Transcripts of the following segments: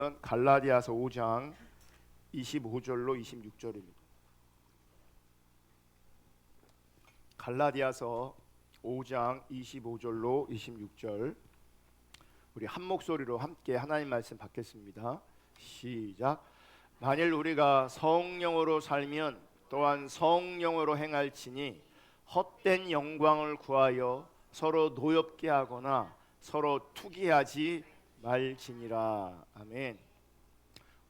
갈라디아서 5장 25절로 26절입니다. 갈라디아서 5장 25절로 26절, 우리 한 목소리로 함께 하나님 말씀 받겠습니다. 시작. 만일 우리가 성령으로 살면 또한 성령으로 행할지니 헛된 영광을 구하여 서로 노엽게 하거나 서로 투기하지 말지니라. 아멘.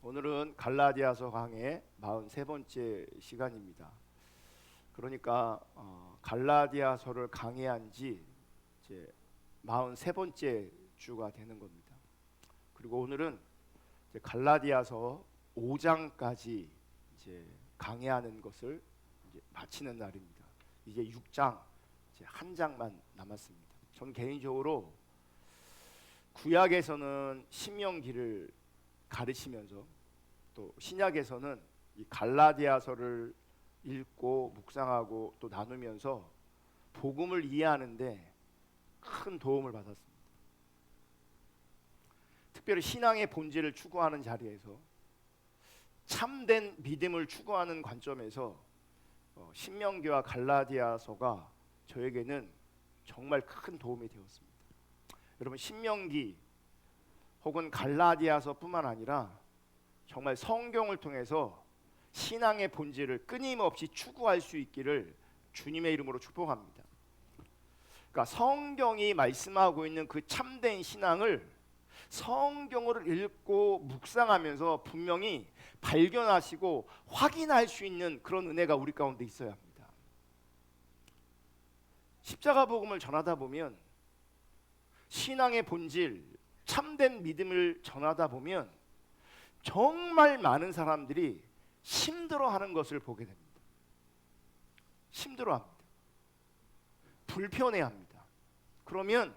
오늘은 갈라디아서 강의 43번째 시간입니다. 그러니까 갈라디아서를 강의한 지 이제 43번째 주가 되는 겁니다. 그리고 오늘은 이제 갈라디아서 5장까지 이제 강의하는 것을 이제 마치는 날입니다. 이제 6장, 이제 한 장만 남았습니다. 저는 개인적으로 구약에서는 신명기를 가르치면서 또 신약에서는 이 갈라디아서를 읽고 묵상하고 또 나누면서 복음을 이해하는데 큰 도움을 받았습니다. 특별히 신앙의 본질을 추구하는 자리에서 참된 믿음을 추구하는 관점에서 신명기와 갈라디아서가 저에게는 정말 큰 도움이 되었습니다. 여러분, 신명기 혹은 갈라디아서뿐만 아니라 정말 성경을 통해서 신앙의 본질을 끊임없이 추구할 수 있기를 주님의 이름으로 축복합니다. 그러니까 성경이 말씀하고 있는 그 참된 신앙을 성경을 읽고 묵상하면서 분명히 발견하시고 확인할 수 있는 그런 은혜가 우리 가운데 있어야 합니다. 십자가 복음을 전하다 보면, 신앙의 본질, 참된 믿음을 전하다 보면 정말 많은 사람들이 힘들어하는 것을 보게 됩니다. 힘들어합니다. 불편해합니다. 그러면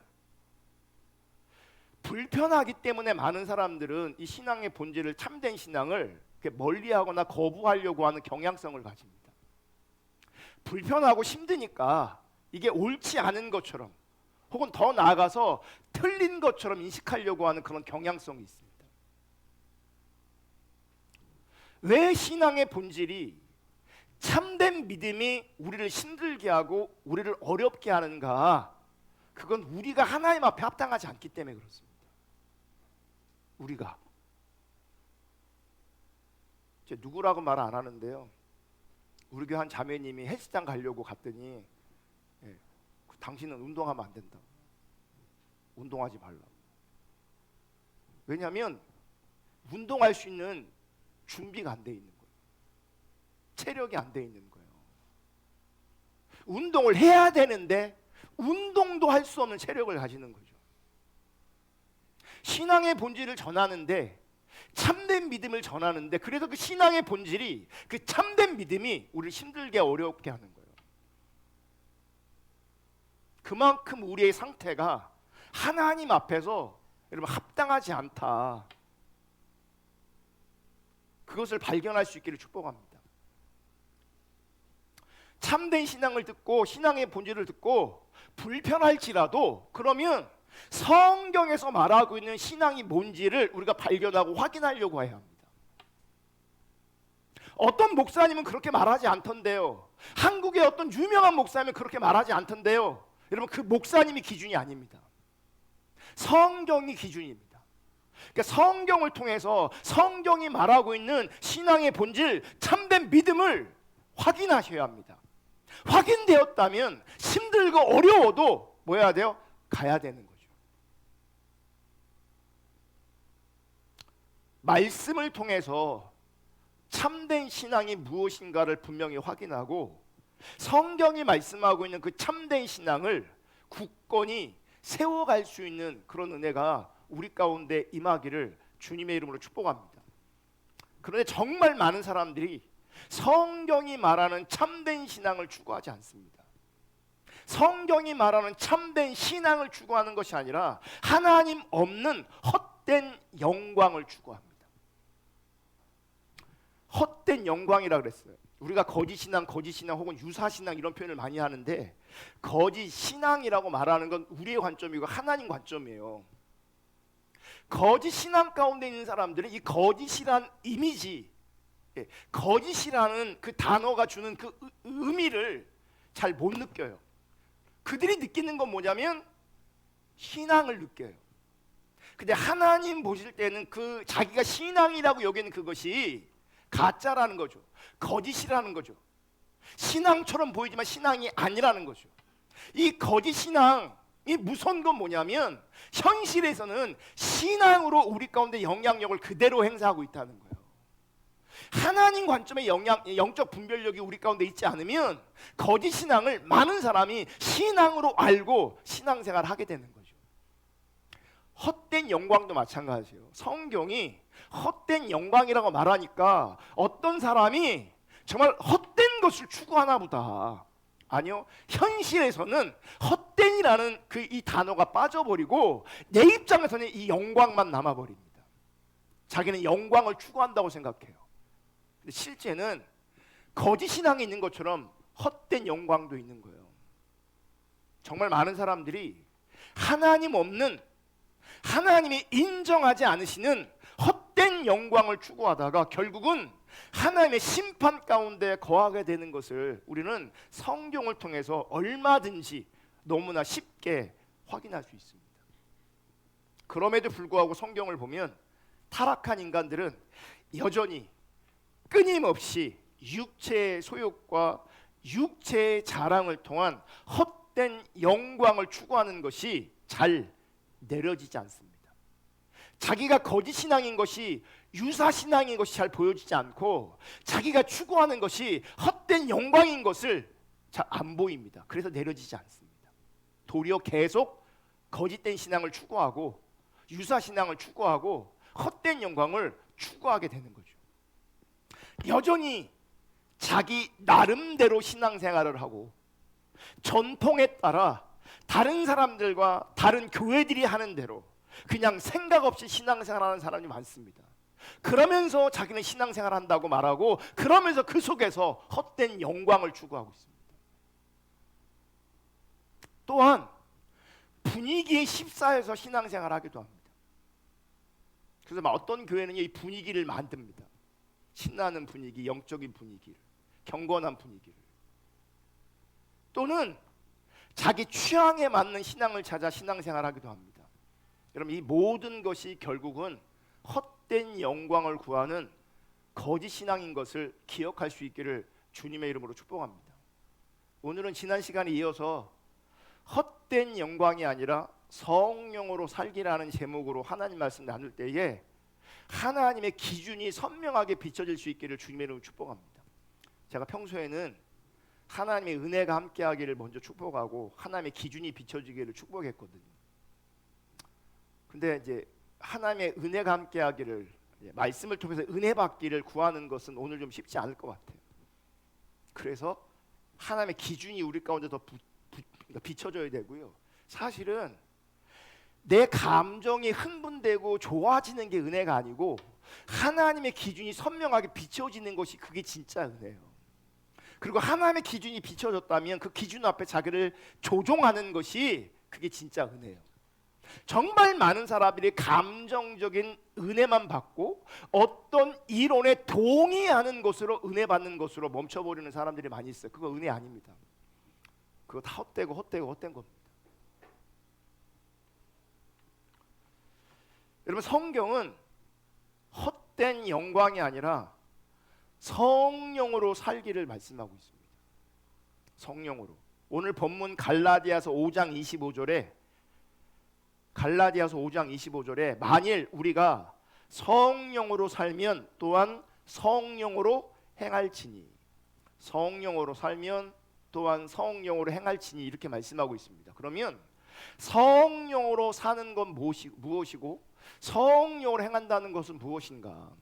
불편하기 때문에 많은 사람들은 이 신앙의 본질을, 참된 신앙을 멀리하거나 거부하려고 하는 경향성을 가집니다. 불편하고 힘드니까 이게 옳지 않은 것처럼 혹은 더 나아가서 틀린 것처럼 인식하려고 하는 그런 경향성이 있습니다. 왜 신앙의 본질이, 참된 믿음이 우리를 힘들게 하고 우리를 어렵게 하는가? 그건 우리가 하나님 앞에 합당하지 않기 때문에 그렇습니다. 우리가 제 누구라고 말 안 하는데요, 우리 교회 한 자매님이 헬스장 가려고 갔더니 당신은 운동하면 안 된다, 운동하지 말라. 왜냐하면 운동할 수 있는 준비가 안 돼 있는 거예요. 체력이 안 돼 있는 거예요. 운동을 해야 되는데 운동도 할 수 없는 체력을 가지는 거죠. 신앙의 본질을 전하는데, 참된 믿음을 전하는데, 그래서 그 신앙의 본질이, 그 참된 믿음이 우리를 힘들게 어렵게 하는 거예요. 그만큼 우리의 상태가 하나님 앞에서 여러분 합당하지 않다, 그것을 발견할 수 있기를 축복합니다. 참된 신앙을 듣고 신앙의 본질을 듣고 불편할지라도, 그러면 성경에서 말하고 있는 신앙이 뭔지를 우리가 발견하고 확인하려고 해야 합니다. 어떤 목사님은 그렇게 말하지 않던데요, 한국의 어떤 유명한 목사님은 그렇게 말하지 않던데요, 여러분 그 목사님이 기준이 아닙니다. 성경이 기준입니다. 그러니까 성경을 통해서 성경이 말하고 있는 신앙의 본질, 참된 믿음을 확인하셔야 합니다. 확인되었다면 힘들고 어려워도 뭐 해야 돼요? 가야 되는 거죠. 말씀을 통해서 참된 신앙이 무엇인가를 분명히 확인하고, 성경이 말씀하고 있는 그 참된 신앙을 굳건히 세워갈 수 있는 그런 은혜가 우리 가운데 임하기를 주님의 이름으로 축복합니다. 그런데 정말 많은 사람들이 성경이 말하는 참된 신앙을 추구하지 않습니다. 성경이 말하는 참된 신앙을 추구하는 것이 아니라 하나님 없는 헛된 영광을 추구합니다. 헛된 영광이라 그랬어요. 우리가 거짓 신앙 혹은 유사 신앙 이런 표현을 많이 하는데, 거짓 신앙이라고 말하는 건 우리의 관점이고 하나님 관점이에요. 거짓 신앙 가운데 있는 사람들은 이 거짓이란 이미지, 거짓이라는 그 단어가 주는 그 의미를 잘 못 느껴요. 그들이 느끼는 건 뭐냐면 신앙을 느껴요. 근데 하나님 보실 때는 그 자기가 신앙이라고 여기는 그것이 가짜라는 거죠. 거짓이라는 거죠. 신앙처럼 보이지만 신앙이 아니라는 거죠. 이 거짓 신앙이 무서운 건 뭐냐면 현실에서는 신앙으로 우리 가운데 영향력을 그대로 행사하고 있다는 거예요. 하나님 관점의 영적 분별력이 우리 가운데 있지 않으면 거짓 신앙을 많은 사람이 신앙으로 알고 신앙생활을 하게 되는 거죠. 헛된 영광도 마찬가지예요. 성경이 헛된 영광이라고 말하니까 어떤 사람이 정말 헛된 것을 추구하나 보다. 아니요, 현실에서는 헛된이라는 그 이 단어가 빠져버리고 내 입장에서는 이 영광만 남아버립니다. 자기는 영광을 추구한다고 생각해요. 근데 실제는 거짓 신앙이 있는 것처럼 헛된 영광도 있는 거예요. 정말 많은 사람들이 하나님 없는, 하나님이 인정하지 않으시는 헛된 영광을 추구하다가 결국은 하나님의 심판 가운데 거하게 되는 것을 우리는 성경을 통해서 얼마든지 너무나 쉽게 확인할 수 있습니다. 그럼에도 불구하고 성경을 보면 타락한 인간들은 여전히 끊임없이 육체의 소욕과 육체의 자랑을 통한 헛된 영광을 추구하는 것이 잘 내려지지 않습니다. 자기가 거짓 신앙인 것이 유사 신앙인 것이 잘 보여지지 않고 자기가 추구하는 것이 헛된 영광인 것을 잘 안 보입니다. 그래서 내려지지 않습니다. 도리어 계속 거짓된 신앙을 추구하고 유사 신앙을 추구하고 헛된 영광을 추구하게 되는 거죠. 여전히 자기 나름대로 신앙생활을 하고 전통에 따라 다른 사람들과 다른 교회들이 하는 대로 그냥 생각 없이 신앙생활하는 사람이 많습니다. 그러면서 자기는 신앙생활한다고 말하고 그러면서 그 속에서 헛된 영광을 추구하고 있습니다. 또한 분위기에 휩싸여서 신앙생활하기도 합니다. 그래서 막 어떤 교회는 이 분위기를 만듭니다. 신나는 분위기, 영적인 분위기를, 경건한 분위기를. 또는 자기 취향에 맞는 신앙을 찾아 신앙생활하기도 합니다. 여러분, 이 모든 것이 결국은 헛된 영광을 구하는 거짓 신앙인 것을 기억할 수 있기를 주님의 이름으로 축복합니다. 오늘은 지난 시간에 이어서 헛된 영광이 아니라 성령으로 살기라는 제목으로 하나님 말씀 나눌 때에 하나님의 기준이 선명하게 비춰질 수 있기를 주님의 이름으로 축복합니다. 제가 평소에는 하나님의 은혜가 함께하기를 먼저 축복하고 하나님의 기준이 비춰지기를 축복했거든요. 근데 이제 하나님의 은혜가 함께하기를, 말씀을 통해서 은혜 받기를 구하는 것은 오늘 좀 쉽지 않을 것 같아요. 그래서 하나님의 기준이 우리 가운데 더 비춰져야 되고요. 사실은 내 감정이 흥분되고 좋아지는 게 은혜가 아니고 하나님의 기준이 선명하게 비춰지는 것이 그게 진짜 은혜예요. 그리고 하나님의 기준이 비춰졌다면 그 기준 앞에 자기를 조종하는 것이 그게 진짜 은혜예요. 정말 많은 사람들이 감정적인 은혜만 받고 어떤 이론에 동의하는 것으로 은혜 받는 것으로 멈춰버리는 사람들이 많이 있어요. 그거 은혜 아닙니다. 그거 다 헛된 겁니다. 여러분, 성경은 헛된 영광이 아니라 성령으로 살기를 말씀하고 있습니다. 성령으로. 오늘 본문 갈라디아서 5장 25절에 만일 우리가 성령으로 살면 또한 성령으로 행할지니, 성령으로 살면 또한 성령으로 행할지니 이렇게 말씀하고 있습니다. 그러면 성령으로 사는 건 무엇이고 성령으로 행한다는 것은 무엇인가?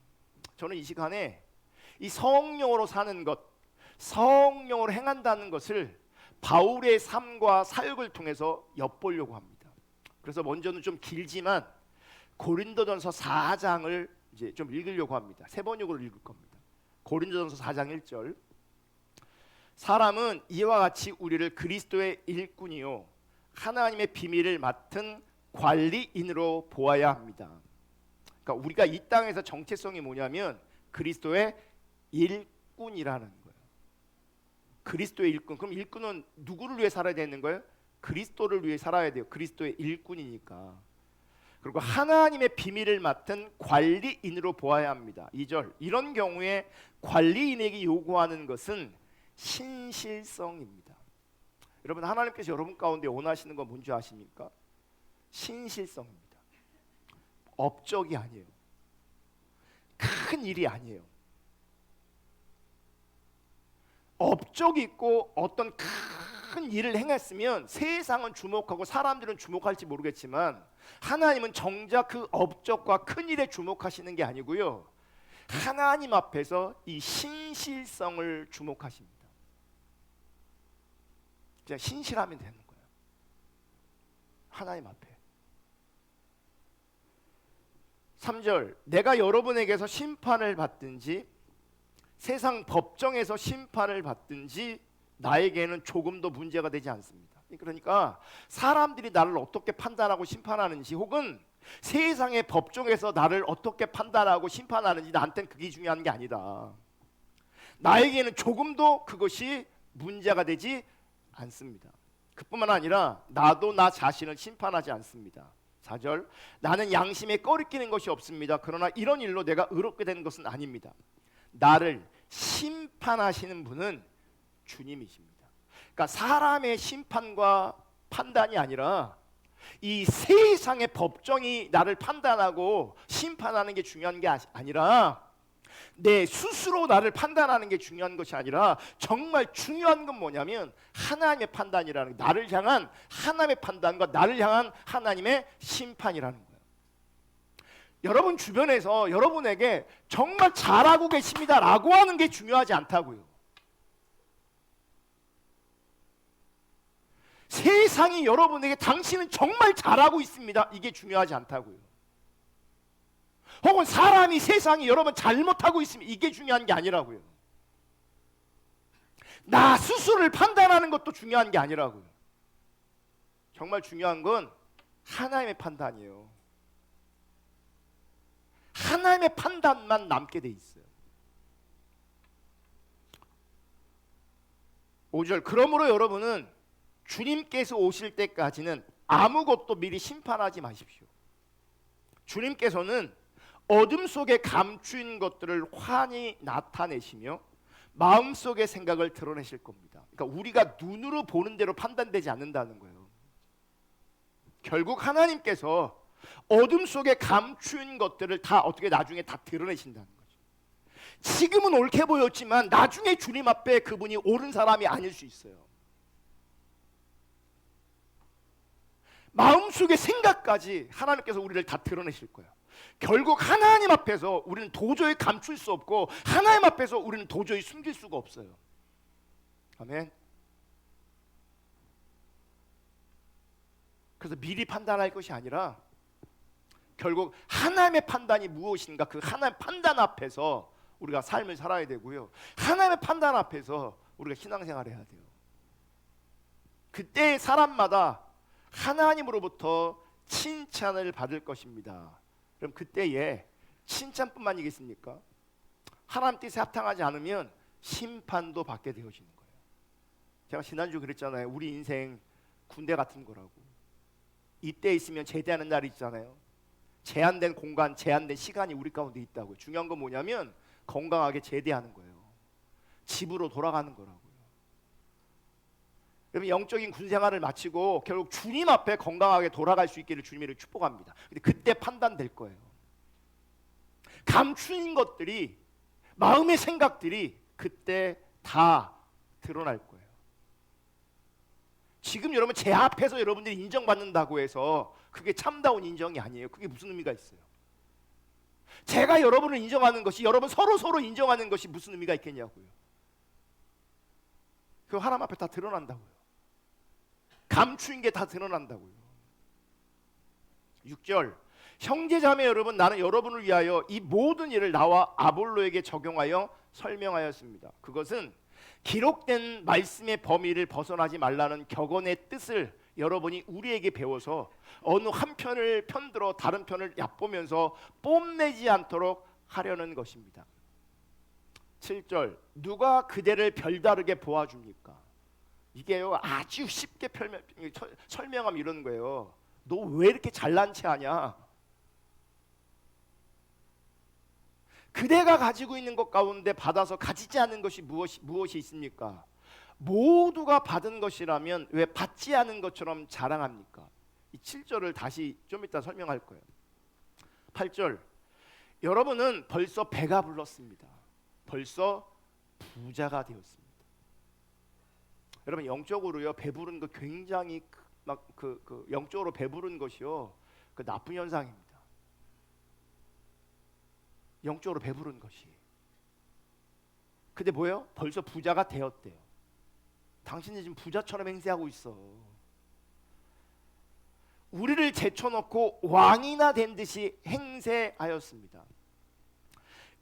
저는 이 시간에 이 성령으로 사는 것, 성령으로 행한다는 것을 바울의 삶과 사역을 통해서 엿보려고 합니다. 그래서 먼저는 좀 길지만 고린도전서 4장을 이제 좀 읽으려고 합니다. 세 번역으로 읽을 겁니다. 고린도전서 4장 1절. 사람은 이와 같이 우리를 그리스도의 일꾼이요 하나님의 비밀을 맡은 관리인으로 보아야 합니다. 그러니까 우리가 이 땅에서 정체성이 뭐냐면 그리스도의 일꾼이라는 거예요. 그리스도의 일꾼. 그럼 일꾼은 누구를 위해 살아야 되는 거예요? 그리스도를 위해 살아야 돼요. 그리스도의 일꾼이니까. 그리고 하나님의 비밀을 맡은 관리인으로 보아야 합니다. 2절. 이런 경우에 관리인에게 요구하는 것은 신실성입니다. 여러분, 하나님께서 여러분 가운데 원하시는 건 뭔지 아십니까? 신실성입니다. 업적이 아니에요. 큰 일이 아니에요. 업적이 있고 어떤 큰 일을 행했으면 세상은 주목하고 사람들은 주목할지 모르겠지만 하나님은 정작 그 업적과 큰 일에 주목하시는 게 아니고요, 하나님 앞에서 이 신실성을 주목하십니다. 그냥 신실하면 되는 거예요. 하나님 앞에. 3절. 내가 여러분에게서 심판을 받든지 세상 법정에서 심판을 받든지 나에게는 조금도 문제가 되지 않습니다. 그러니까 사람들이 나를 어떻게 판단하고 심판하는지, 혹은 세상의 법정에서 나를 어떻게 판단하고 심판하는지 나한테는 그게 중요한 게 아니다. 나에게는 조금도 그것이 문제가 되지 않습니다. 그뿐만 아니라 나도 나 자신을 심판하지 않습니다. 4절. 나는 양심에 꺼리끼는 것이 없습니다. 그러나 이런 일로 내가 의롭게 된 것은 아닙니다. 나를 심판하시는 분은 주님이십니다. 그러니까 사람의 심판과 판단이 아니라 이 세상의 법정이 나를 판단하고 심판하는 게 중요한 게 아니라, 내 스스로 나를 판단하는 게 중요한 것이 아니라 정말 중요한 건 뭐냐면 하나님의 판단이라는, 나를 향한 하나님의 판단과 나를 향한 하나님의 심판이라는 거예요. 여러분 주변에서 여러분에게 정말 잘하고 계십니다 라고 하는 게 중요하지 않다고요. 세상이 여러분에게 당신은 정말 잘하고 있습니다, 이게 중요하지 않다고요. 혹은 사람이, 세상이 여러분 잘못하고 있으면 이게 중요한 게 아니라고요. 나 스스로를 판단하는 것도 중요한 게 아니라고요. 정말 중요한 건 하나님의 판단이에요. 하나님의 판단만 남게 돼 있어요. 5절. 그러므로 여러분은 주님께서 오실 때까지는 아무것도 미리 심판하지 마십시오. 주님께서는 어둠 속에 감추인 것들을 환히 나타내시며 마음속의 생각을 드러내실 겁니다. 그러니까 우리가 눈으로 보는 대로 판단되지 않는다는 거예요. 결국 하나님께서 어둠 속에 감추인 것들을 다 어떻게 나중에 다 드러내신다는 거죠. 지금은 옳게 보였지만 나중에 주님 앞에 그분이 옳은 사람이 아닐 수 있어요. 마음속의 생각까지 하나님께서 우리를 다 드러내실 거예요. 결국 하나님 앞에서 우리는 도저히 감출 수 없고 하나님 앞에서 우리는 도저히 숨길 수가 없어요. 아멘. 그래서 미리 판단할 것이 아니라 결국 하나님의 판단이 무엇인가, 그 하나님의 판단 앞에서 우리가 삶을 살아야 되고요, 하나님의 판단 앞에서 우리가 신앙생활을 해야 돼요. 그때 사람마다 하나님으로부터 칭찬을 받을 것입니다. 그럼 그때에 칭찬뿐만이겠습니까? 하나님 뜻에 합당하지 않으면 심판도 받게 되어지는 거예요. 제가 지난주 그랬잖아요. 우리 인생 군대 같은 거라고. 이때 있으면 제대하는 날이 있잖아요. 제한된 공간, 제한된 시간이 우리 가운데 있다고요. 중요한 건 뭐냐면 건강하게 제대하는 거예요. 집으로 돌아가는 거라고요. 여러분, 영적인 군생활을 마치고 결국 주님 앞에 건강하게 돌아갈 수 있기를 주님을 축복합니다. 근데 그때 판단될 거예요. 감추인 것들이, 마음의 생각들이 그때 다 드러날 거예요. 지금 여러분 제 앞에서 여러분들이 인정받는다고 해서 그게 참다운 인정이 아니에요. 그게 무슨 의미가 있어요? 제가 여러분을 인정하는 것이, 여러분 서로 인정하는 것이 무슨 의미가 있겠냐고요. 그거 하나님 앞에 다 드러난다고요. 감추인 게 다 드러난다고요. 6절. 형제자매 여러분, 나는 여러분을 위하여 이 모든 일을 나와 아볼로에게 적용하여 설명하였습니다. 그것은 기록된 말씀의 범위를 벗어나지 말라는 격언의 뜻을 여러분이 우리에게 배워서 어느 한 편을 편들어 다른 편을 얕보면서 뽐내지 않도록 하려는 것입니다. 7절, 누가 그대를 별다르게 보아줍니까? 이게요, 아주 쉽게 설명하면 이러는 거예요. 너 왜 이렇게 잘난 체 하냐? 그대가 가지고 있는 것 가운데 받아서 가지지 않은 것이 무엇이 있습니까? 모두가 받은 것이라면 왜 받지 않은 것처럼 자랑합니까? 이 7절을 다시 좀 이따 설명할 거예요. 8절, 여러분은 벌써 배가 불렀습니다. 벌써 부자가 되었습니다. 여러분, 영적으로요, 배부른 거 굉장히 영적으로 배부른 것이요, 그 나쁜 현상입니다. 영적으로 배부른 것이. 근데 뭐예요? 벌써 부자가 되었대요. 당신이 지금 부자처럼 행세하고 있어. 우리를 제쳐놓고 왕이나 된 듯이 행세하였습니다.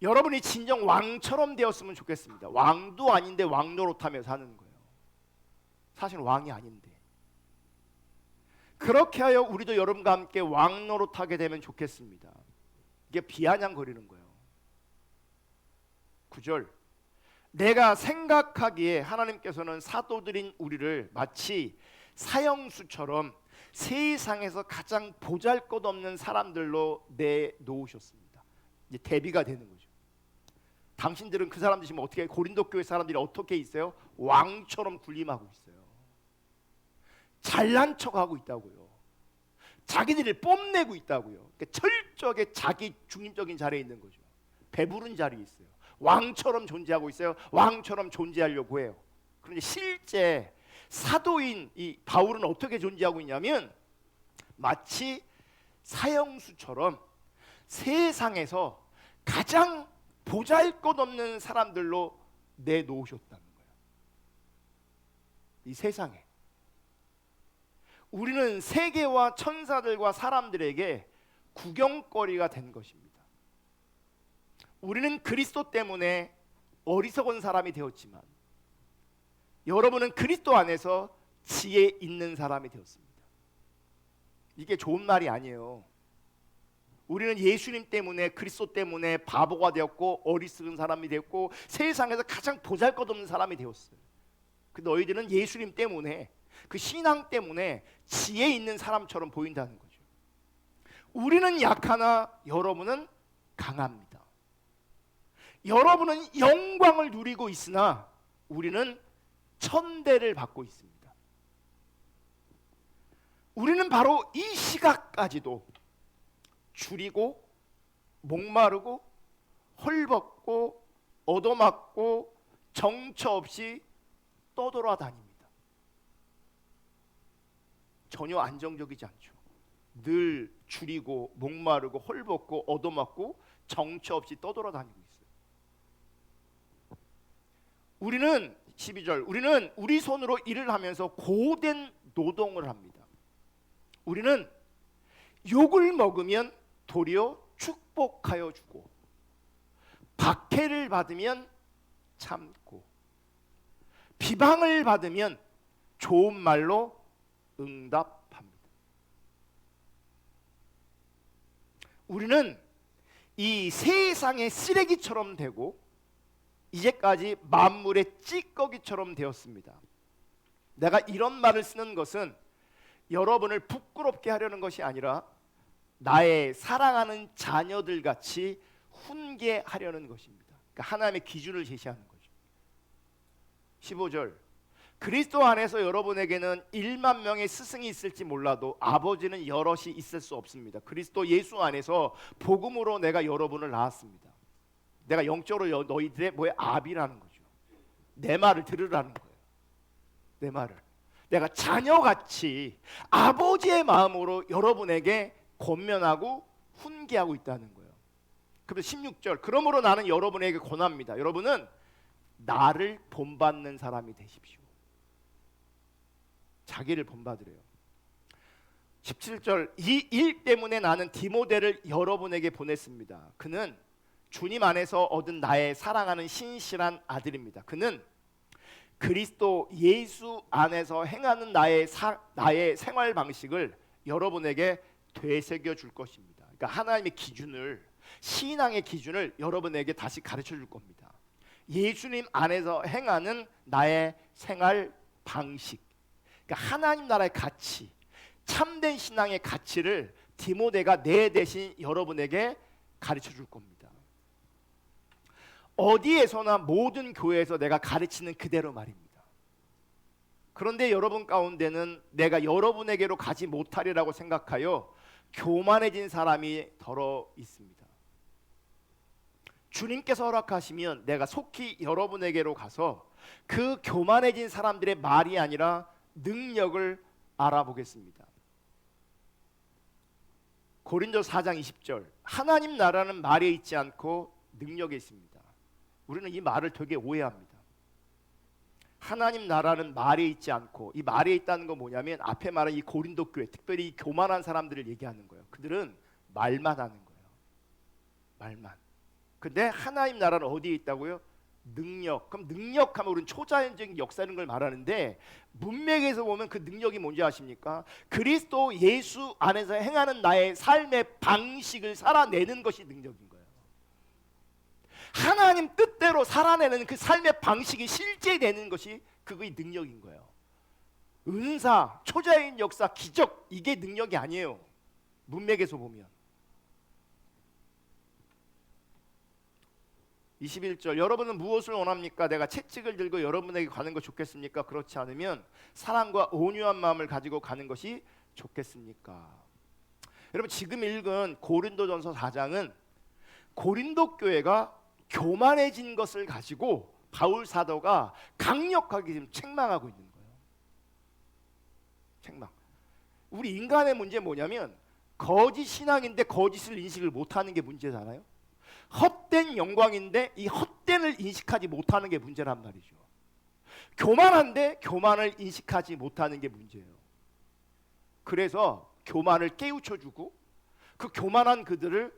여러분이 진정 왕처럼 되었으면 좋겠습니다. 왕도 아닌데 왕 노릇하며 사는 거예요. 사실은 왕이 아닌데. 그렇게 하여 우리도 여러분과 함께 왕 노릇하게 되면 좋겠습니다. 이게 비아냥거리는 거예요. 9절, 내가 생각하기에 하나님께서는 사도들인 우리를 마치 사형수처럼 세상에서 가장 보잘것없는 사람들로 내놓으셨습니다. 이제 대비가 되는 거죠. 당신들은 그 사람들 지금 어떻게, 고린도 교회 사람들이 어떻게 있어요? 왕처럼 군림하고 있어요. 잘난 척하고 있다고요. 자기들을 뽐내고 있다고요. 그러니까 철저하게 자기 중립적인 자리에 있는 거죠. 배부른 자리에 있어요. 왕처럼 존재하고 있어요. 왕처럼 존재하려고 해요. 그런데 실제 사도인 이 바울은 어떻게 존재하고 있냐면 마치 사형수처럼 세상에서 가장 보잘것없는 사람들로 내놓으셨다는 거예요. 이 세상에 우리는 세계와 천사들과 사람들에게 구경거리가 된 것입니다. 우리는 그리스도 때문에 어리석은 사람이 되었지만 여러분은 그리스도 안에서 지혜 있는 사람이 되었습니다. 이게 좋은 말이 아니에요. 우리는 예수님 때문에, 그리스도 때문에 바보가 되었고 어리석은 사람이 되었고 세상에서 가장 보잘것없는 사람이 되었어요. 근데 너희들은 예수님 때문에, 그 신앙 때문에 지혜 있는 사람처럼 보인다는 거죠. 우리는 약하나 여러분은 강합니다. 여러분은 영광을 누리고 있으나 우리는 천대를 받고 있습니다. 우리는 바로 이 시각까지도 줄이고 목마르고 헐벗고 얻어맞고 정처 없이 떠돌아다닙니다. 전혀 안정적이지 않죠. 늘 줄이고 목마르고 헐벗고 얻어맞고 정처 없이 떠돌아다니고 있어요. 우리는 12절, 우리는 우리 손으로 일을 하면서 고된 노동을 합니다. 우리는 욕을 먹으면 도리어 축복하여 주고 박해를 받으면 참고 비방을 받으면 좋은 말로 응답합니다. 우리는 이 세상의 쓰레기처럼 되고 이제까지 만물의 찌꺼기처럼 되었습니다. 내가 이런 말을 쓰는 것은 여러분을 부끄럽게 하려는 것이 아니라 나의 사랑하는 자녀들 같이 훈계하려는 것입니다. 그러니까 하나님의 기준을 제시하는 거죠. 15절, 그리스도 안에서 여러분에게는 1만 명의 스승이 있을지 몰라도 아버지는 여럿이 있을 수 없습니다. 그리스도 예수 안에서 복음으로 내가 여러분을 낳았습니다. 내가 영적으로 너희들의 아비라는 거죠. 내 말을 들으라는 거예요. 내 말을. 내가 자녀같이 아버지의 마음으로 여러분에게 권면하고 훈계하고 있다는 거예요. 그래서 16절, 그러므로 나는 여러분에게 권합니다. 여러분은 나를 본받는 사람이 되십시오. 자기를 본받으래요. 17절, 이 일 때문에 나는 디모데를 여러분에게 보냈습니다. 그는 주님 안에서 얻은 나의 사랑하는 신실한 아들입니다. 그는 그리스도 예수 안에서 행하는 나의 생활 방식을 여러분에게 되새겨 줄 것입니다. 그러니까 하나님의 기준을, 신앙의 기준을 여러분에게 다시 가르쳐 줄 겁니다. 예수님 안에서 행하는 나의 생활 방식, 그러니까 하나님 나라의 가치, 참된 신앙의 가치를 디모데가 내 대신 여러분에게 가르쳐 줄 겁니다. 어디에서나 모든 교회에서 내가 가르치는 그대로 말입니다. 그런데 여러분 가운데는 내가 여러분에게로 가지 못하리라고 생각하여 교만해진 사람이 더러 있습니다. 주님께서 허락하시면 내가 속히 여러분에게로 가서 그 교만해진 사람들의 말이 아니라 능력을 알아보겠습니다. 고린도서 4장 20절, 하나님 나라는 말에 있지 않고 능력에 있습니다. 우리는 이 말을 되게 오해합니다. 하나님 나라는 말에 있지 않고, 이 말에 있다는 건 뭐냐면 앞에 말한 이 고린도 교회, 특별히 이 교만한 사람들을 얘기하는 거예요. 그들은 말만 하는 거예요. 말만. 근데 하나님 나라는 어디에 있다고요? 능력. 그럼 능력하면 우리는 초자연적인 역사는 걸 말하는데, 문맥에서 보면 그 능력이 뭔지 아십니까? 그리스도 예수 안에서 행하는 나의 삶의 방식을 살아내는 것이 능력인 거예요. 하나님 뜻대로 살아내는 그 삶의 방식이 실제되는 것이 그거의 능력인 거예요. 은사, 초자연 역사, 기적, 이게 능력이 아니에요. 문맥에서 보면. 21절, 여러분은 무엇을 원합니까? 내가 채찍을 들고 여러분에게 가는 거 좋겠습니까? 그렇지 않으면 사랑과 온유한 마음을 가지고 가는 것이 좋겠습니까? 여러분, 지금 읽은 고린도전서 4장은 고린도 교회가 교만해진 것을 가지고 바울 사도가 강력하게 지금 책망하고 있는 거예요. 책망. 우리 인간의 문제 뭐냐면 거짓 신앙인데 거짓을 인식을 못하는 게 문제잖아요. 헛된 영광인데 이 헛된을 인식하지 못하는 게 문제란 말이죠. 교만한데 교만을 인식하지 못하는 게 문제예요. 그래서 교만을 깨우쳐주고 그 교만한 그들을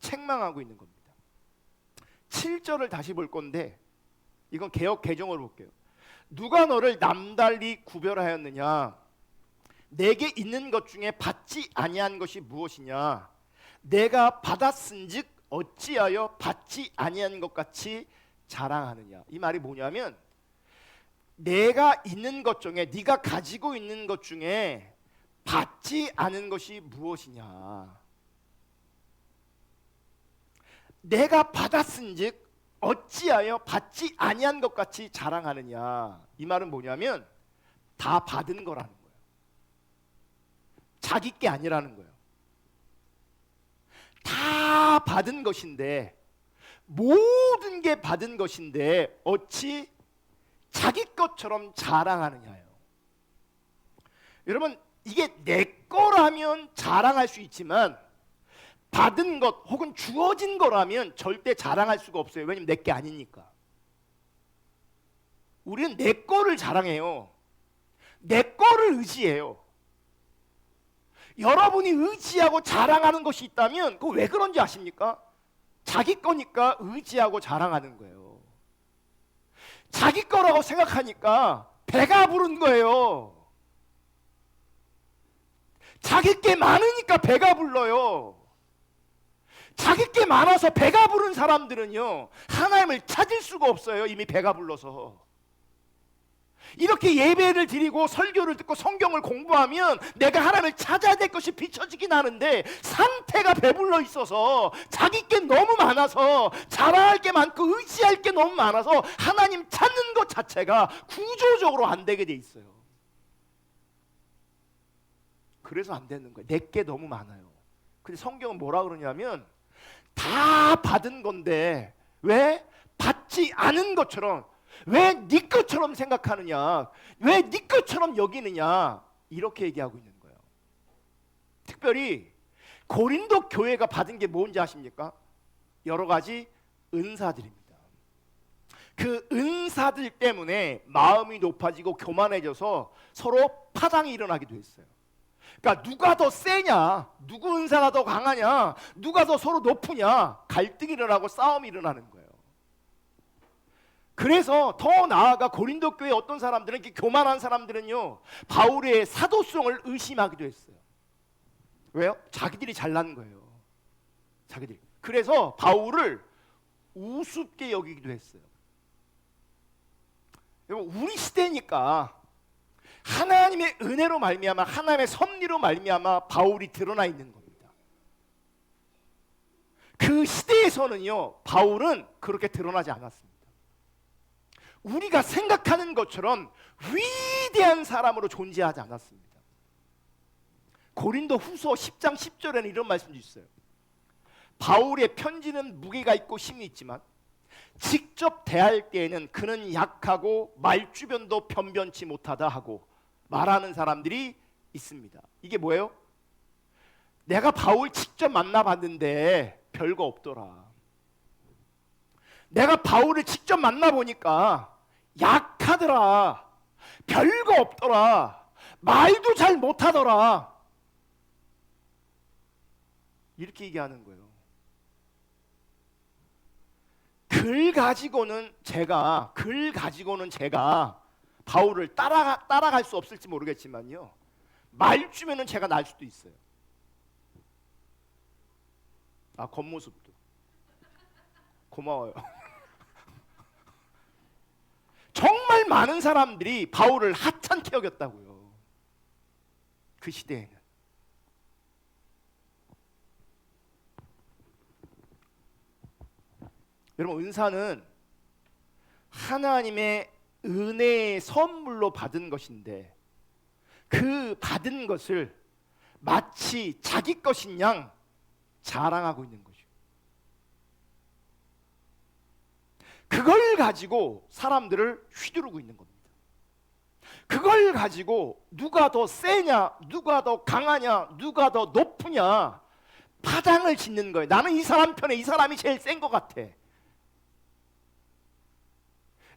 책망하고 있는 겁니다. 7절을 다시 볼 건데, 이건 개역 개정으로 볼게요. 누가 너를 남달리 구별하였느냐? 내게 있는 것 중에 받지 아니한 것이 무엇이냐? 내가 받았은즉 어찌하여 받지 아니한 것 같이 자랑하느냐? 이 말이 뭐냐면, 내가 있는 것 중에, 네가 가지고 있는 것 중에 받지 않은 것이 무엇이냐? 내가 받았은즉 어찌하여 받지 아니한 것 같이 자랑하느냐? 이 말은 뭐냐면 다 받은 거라는 거예요. 자기 게 아니라는 거예요. 다 받은 것인데, 모든 게 받은 것인데 어찌 자기 것처럼 자랑하느냐요. 여러분, 이게 내 거라면 자랑할 수 있지만 받은 것 혹은 주어진 거라면 절대 자랑할 수가 없어요. 왜냐면 내 게 아니니까. 우리는 내 거를 자랑해요. 내 거를 의지해요. 여러분이 의지하고 자랑하는 것이 있다면 그거 왜 그런지 아십니까? 자기 거니까 의지하고 자랑하는 거예요. 자기 거라고 생각하니까 배가 부른 거예요. 자기 게 많으니까 배가 불러요. 자기 게 많아서 배가 부른 사람들은요, 하나님을 찾을 수가 없어요. 이미 배가 불러서. 이렇게 예배를 드리고 설교를 듣고 성경을 공부하면 내가 하나님을 찾아야 될 것이 비춰지긴 하는데, 상태가 배불러 있어서 자기 게 너무 많아서, 자랑할 게 많고 의지할 게 너무 많아서 하나님 찾는 것 자체가 구조적으로 안 되게 돼 있어요. 그래서 안 되는 거예요. 내 게 너무 많아요. 근데 성경은 뭐라 그러냐면 다 받은 건데 왜 받지 않은 것처럼, 왜 네 것처럼 생각하느냐, 왜 네 것처럼 여기느냐, 이렇게 얘기하고 있는 거예요. 특별히 고린도 교회가 받은 게 뭔지 아십니까? 여러 가지 은사들입니다. 그 은사들 때문에 마음이 높아지고 교만해져서 서로 파당이 일어나기도 했어요. 그러니까 누가 더 세냐, 누구 은사가 더 강하냐, 누가 더 서로 높으냐, 갈등이 일어나고 싸움이 일어나는 거예요. 그래서 더 나아가 고린도 교회 어떤 사람들은, 이렇게 교만한 사람들은요, 바울의 사도성을 의심하기도 했어요. 왜요? 자기들이 잘난 거예요. 자기들이. 그래서 바울을 우습게 여기기도 했어요. 여러분, 우리 시대니까 하나님의 은혜로 말미암아, 하나님의 섭리로 말미암아 바울이 드러나 있는 겁니다. 그 시대에서는요, 바울은 그렇게 드러나지 않았습니다. 우리가 생각하는 것처럼 위대한 사람으로 존재하지 않았습니다. 고린도 후서 10장 10절에는 이런 말씀도 있어요. 바울의 편지는 무게가 있고 힘이 있지만 직접 대할 때에는 그는 약하고 말주변도 변변치 못하다 하고 말하는 사람들이 있습니다. 이게 뭐예요? 내가 바울 직접 만나봤는데 별거 없더라. 내가 바울을 직접 만나보니까 약하더라. 별거 없더라. 말도 잘 못하더라. 이렇게 얘기하는 거예요. 글 가지고는 제가 바울을 따라갈 수 없을지 모르겠지만요, 말주면은 제가 날 수도 있어요. 아, 겉모습도 고마워요. 정말 많은 사람들이 바울을 하찮게 여겼다고요. 그 시대에는. 여러분, 은사는 하나님의 은혜의 선물로 받은 것인데, 그 받은 것을 마치 자기 것인 양 자랑하고 있는 거죠. 그걸 가지고 사람들을 휘두르고 있는 겁니다. 그걸 가지고 누가 더 세냐, 누가 더 강하냐, 누가 더 높으냐 파장을 짓는 거예요. 나는 이 사람 편에, 이 사람이 제일 센 것 같아.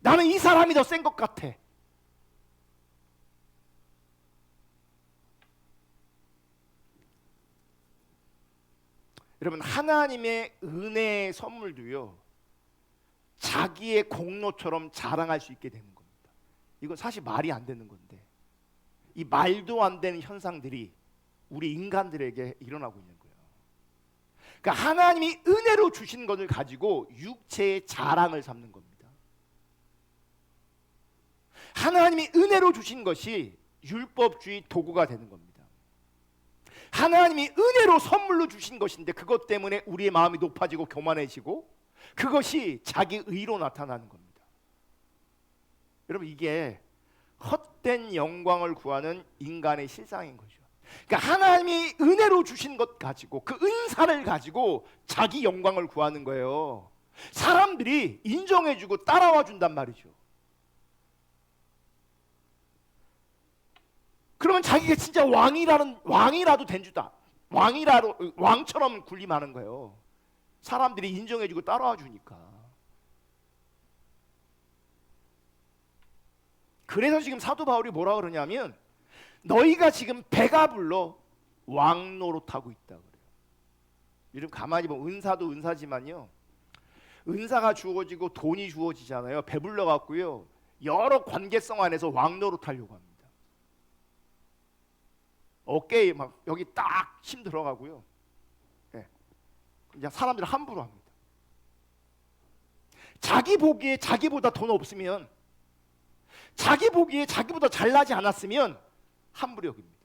나는 이 사람이 더 센 것 같아. 여러분, 하나님의 은혜의 선물도요, 자기의 공로처럼 자랑할 수 있게 되는 겁니다. 이거 사실 말이 안 되는 건데, 이 말도 안 되는 현상들이 우리 인간들에게 일어나고 있는 거예요. 그러니까 하나님이 은혜로 주신 것을 가지고 육체의 자랑을 삼는 겁니다. 하나님이 은혜로 주신 것이 율법주의 도구가 되는 겁니다. 하나님이 은혜로 선물로 주신 것인데 그것 때문에 우리의 마음이 높아지고 교만해지고, 그것이 자기 의로 나타나는 겁니다. 여러분, 이게 헛된 영광을 구하는 인간의 실상인 거죠. 그러니까 하나님이 은혜로 주신 것 가지고, 그 은사를 가지고 자기 영광을 구하는 거예요. 사람들이 인정해주고 따라와 준단 말이죠. 그러면 자기가 진짜 왕이라도 된 주다, 왕처럼 군림하는 거예요. 사람들이 인정해주고 따라와 주니까. 그래서 지금 사도 바울이 뭐라 그러냐면, 너희가 지금 배가 불러 왕 노릇하고 있다 그래요. 여러분, 가만히 보면 은사도 은사지만요, 은사가 주어지고 돈이 주어지잖아요. 배불러 갖고요, 여러 관계성 안에서 왕 노릇하려고 합니다. 어깨에 막 여기 딱 힘 들어가고요. 네. 그냥 사람들 함부로 합니다. 자기 보기에 자기보다 돈 없으면, 자기 보기에 자기보다 잘나지 않았으면 함부로 여깁니다.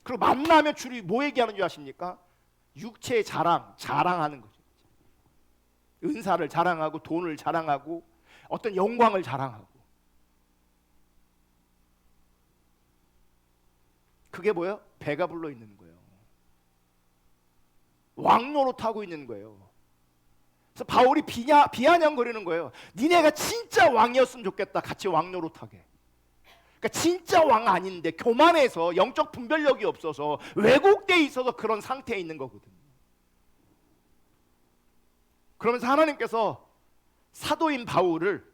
그리고 만나면 주로 뭐 얘기하는 줄 아십니까? 육체의 자랑하는 거죠. 은사를 자랑하고 돈을 자랑하고 어떤 영광을 자랑하고. 그게 뭐예요? 배가 불러 있는 거예요. 왕 노릇하고 있는 거예요. 그래서 바울이 비아냥거리는 거예요. 니네가 진짜 왕이었으면 좋겠다. 같이 왕 노릇하게. 그러니까 진짜 왕 아닌데 교만해서 영적 분별력이 없어서 왜곡돼 있어서 그런 상태에 있는 거거든요. 그러면서 하나님께서 사도인 바울을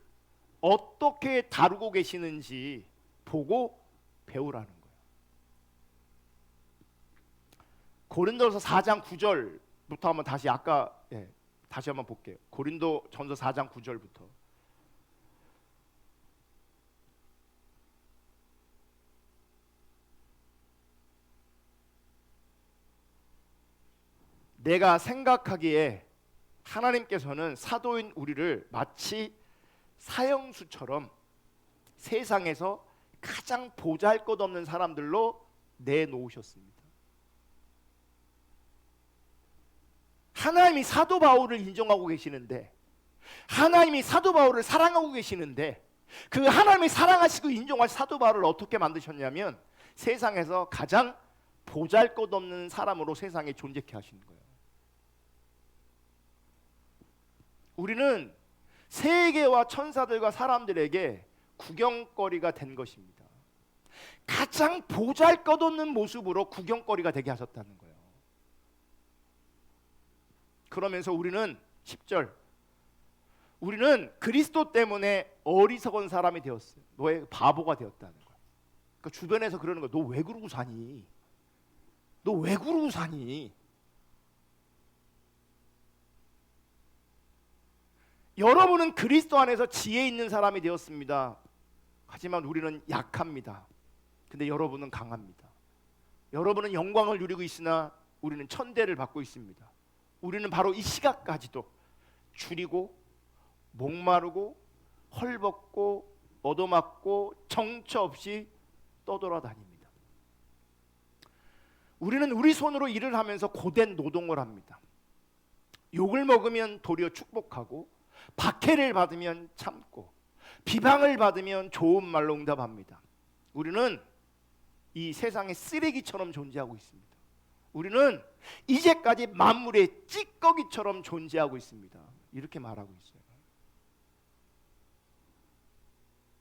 어떻게 다루고 계시는지 보고 배우라는 거예요. 고린도전서 4장 9절부터 한번 다시 한번 볼게요. 고린도전서 4장 9절부터. 내가 생각하기에 하나님께서는 사도인 우리를 마치 사형수처럼 세상에서 가장 보잘것없는 사람들로 내놓으셨습니다. 하나님이 사도 바울을 인정하고 계시는데, 하나님이 사도 바울을 사랑하고 계시는데, 그 하나님이 사랑하시고 인정할 사도 바울을 어떻게 만드셨냐면 세상에서 가장 보잘것없는 사람으로 세상에 존재케 하시는 거예요. 우리는 세계와 천사들과 사람들에게 구경거리가 된 것입니다. 가장 보잘것없는 모습으로 구경거리가 되게 하셨다는 거예요. 그러면서 우리는 10절, 우리는 그리스도 때문에 어리석은 사람이 되었어요. 너의 바보가 되었다는 거예요. 그러니까 주변에서 그러는 거예요. 너 왜 그러고 사니? 너 왜 그러고 사니? 여러분은 그리스도 안에서 지혜 있는 사람이 되었습니다. 하지만 우리는 약합니다. 근데 여러분은 강합니다. 여러분은 영광을 누리고 있으나 우리는 천대를 받고 있습니다. 우리는 바로 이 시각까지도 줄이고 목마르고 헐벗고 얻어맞고 정처 없이 떠돌아다닙니다. 우리는 우리 손으로 일을 하면서 고된 노동을 합니다. 욕을 먹으면 도리어 축복하고, 박해를 받으면 참고, 비방을 받으면 좋은 말로 응답합니다. 우리는 이 세상의 쓰레기처럼 존재하고 있습니다. 우리는 이제까지 만물의 찌꺼기처럼 존재하고 있습니다. 이렇게 말하고 있어요.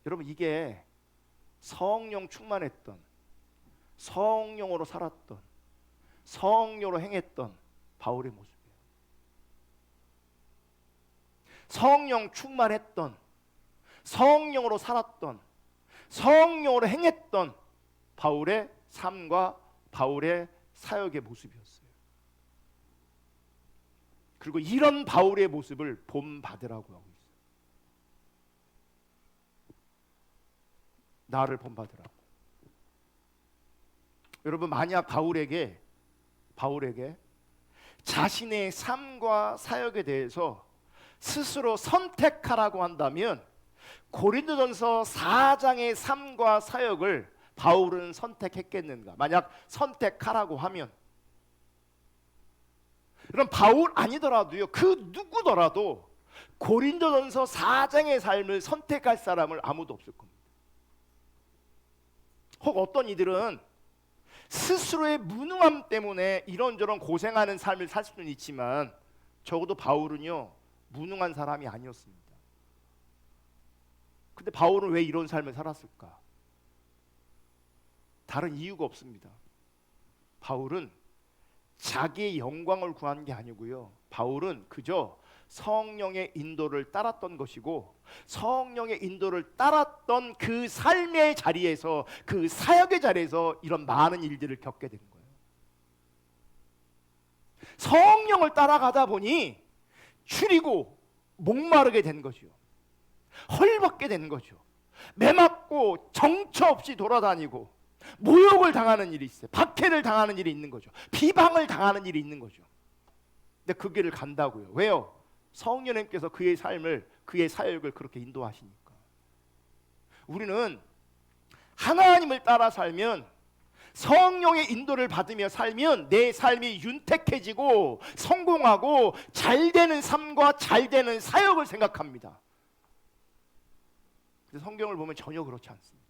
여러분, 이게 성령 충만했던, 성령으로 살았던, 성령으로 행했던 바울의 모습이에요. 성령 충만했던, 성령으로 살았던, 성령으로 행했던 바울의 삶과 바울의 사역의 모습이었어요. 그리고 이런 바울의 모습을 본받으라고 하고 있어요. 나를 본받으라고. 여러분, 만약 바울에게 자신의 삶과 사역에 대해서 스스로 선택하라고 한다면 고린도전서 4장의 삶과 사역을 바울은 선택했겠는가? 만약 선택하라고 하면, 그럼 바울 아니더라도요, 그 누구더라도 고린도전서 4장의 삶을 선택할 사람을 아무도 없을 겁니다. 혹 어떤 이들은 스스로의 무능함 때문에 이런저런 고생하는 삶을 살 수는 있지만, 적어도 바울은요 무능한 사람이 아니었습니다. 근데 바울은 왜 이런 삶을 살았을까? 다른 이유가 없습니다. 바울은 자기의 영광을 구한 게 아니고요, 바울은 그저 성령의 인도를 따랐던 것이고, 성령의 인도를 따랐던 그 삶의 자리에서, 그 사역의 자리에서 이런 많은 일들을 겪게 된 거예요. 성령을 따라가다 보니 추리고 목마르게 된 거죠. 헐벗게 된 거죠. 매맞고 정처 없이 돌아다니고 모욕을 당하는 일이 있어요. 박해를 당하는 일이 있는 거죠. 비방을 당하는 일이 있는 거죠. 근데 그 길을 간다고요. 왜요? 성령님께서 그의 삶을, 그의 사역을 그렇게 인도하시니까. 우리는 하나님을 따라 살면, 성령의 인도를 받으며 살면 내 삶이 윤택해지고 성공하고 잘되는 삶과 잘되는 사역을 생각합니다. 근데 성경을 보면 전혀 그렇지 않습니다.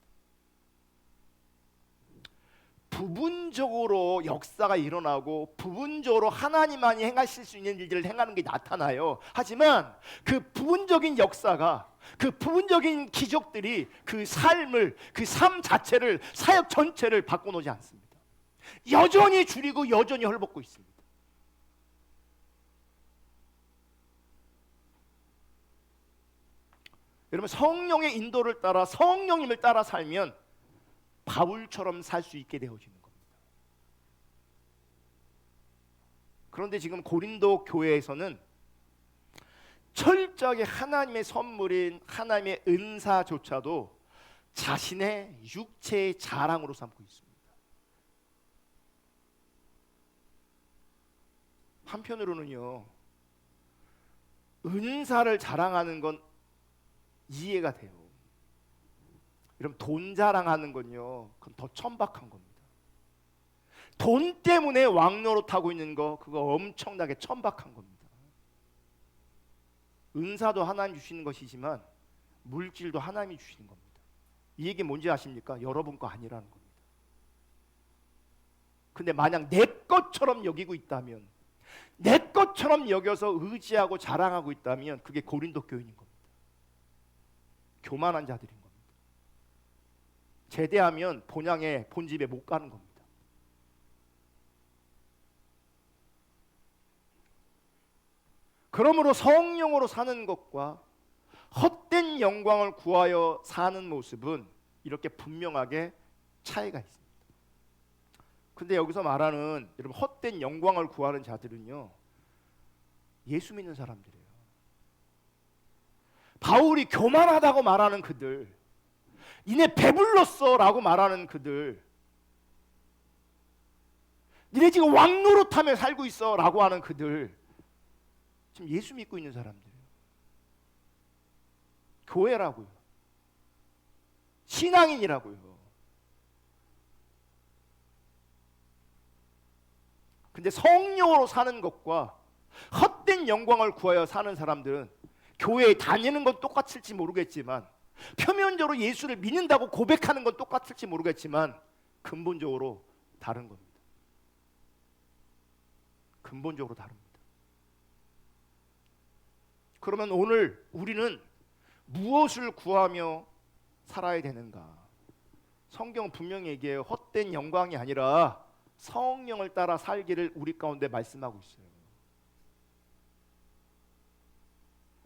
부분적으로 역사가 일어나고 부분적으로 하나님만이 행하실 수 있는 일들을 행하는 게 나타나요. 하지만 그 부분적인 역사가, 그 부분적인 기적들이 그 삶을, 그 삶 자체를, 사역 전체를 바꿔놓지 않습니다. 여전히 줄이고 여전히 헐벗고 있습니다. 여러분, 성령의 인도를 따라, 성령님을 따라 살면 바울처럼 살 수 있게 되어지는 겁니다. 그런데 지금 고린도 교회에서는 철저하게 하나님의 선물인 하나님의 은사조차도 자신의 육체의 자랑으로 삼고 있습니다. 한편으로는요, 은사를 자랑하는 건 이해가 돼요. 여러분, 돈 자랑하는 건요, 그건 더 천박한 겁니다. 돈 때문에 왕노릇하고 있는 거, 그거 엄청나게 천박한 겁니다. 은사도 하나님 주시는 것이지만 물질도 하나님이 주시는 겁니다. 이 얘기 뭔지 아십니까? 여러분 거 아니라는 겁니다. 근데 만약 내 것처럼 여기고 있다면, 내 것처럼 여겨서 의지하고 자랑하고 있다면 그게 고린도 교인인 겁니다. 교만한 자들인 겁니다. 제대하면 본향에 본집에 못 가는 겁니다. 그러므로 성령으로 사는 것과 헛된 영광을 구하여 사는 모습은 이렇게 분명하게 차이가 있습니다. 근데 여기서 말하는 여러분 헛된 영광을 구하는 자들은요, 예수 믿는 사람들이에요. 바울이 교만하다고 말하는 그들, 니네 배불렀어 라고 말하는 그들, 니네 지금 왕노릇하며 살고 있어 라고 하는 그들, 지금 예수 믿고 있는 사람들이에요. 교회라고요. 신앙인이라고요. 근데 성령으로 사는 것과 헛된 영광을 구하여 사는 사람들은 교회에 다니는 건 똑같을지 모르겠지만, 표면적으로 예수를 믿는다고 고백하는 건 똑같을지 모르겠지만 근본적으로 다른 겁니다. 근본적으로 다릅니다. 그러면 오늘 우리는 무엇을 구하며 살아야 되는가? 성경은 분명히 얘기해요. 헛된 영광이 아니라 성령을 따라 살기를 우리 가운데 말씀하고 있어요.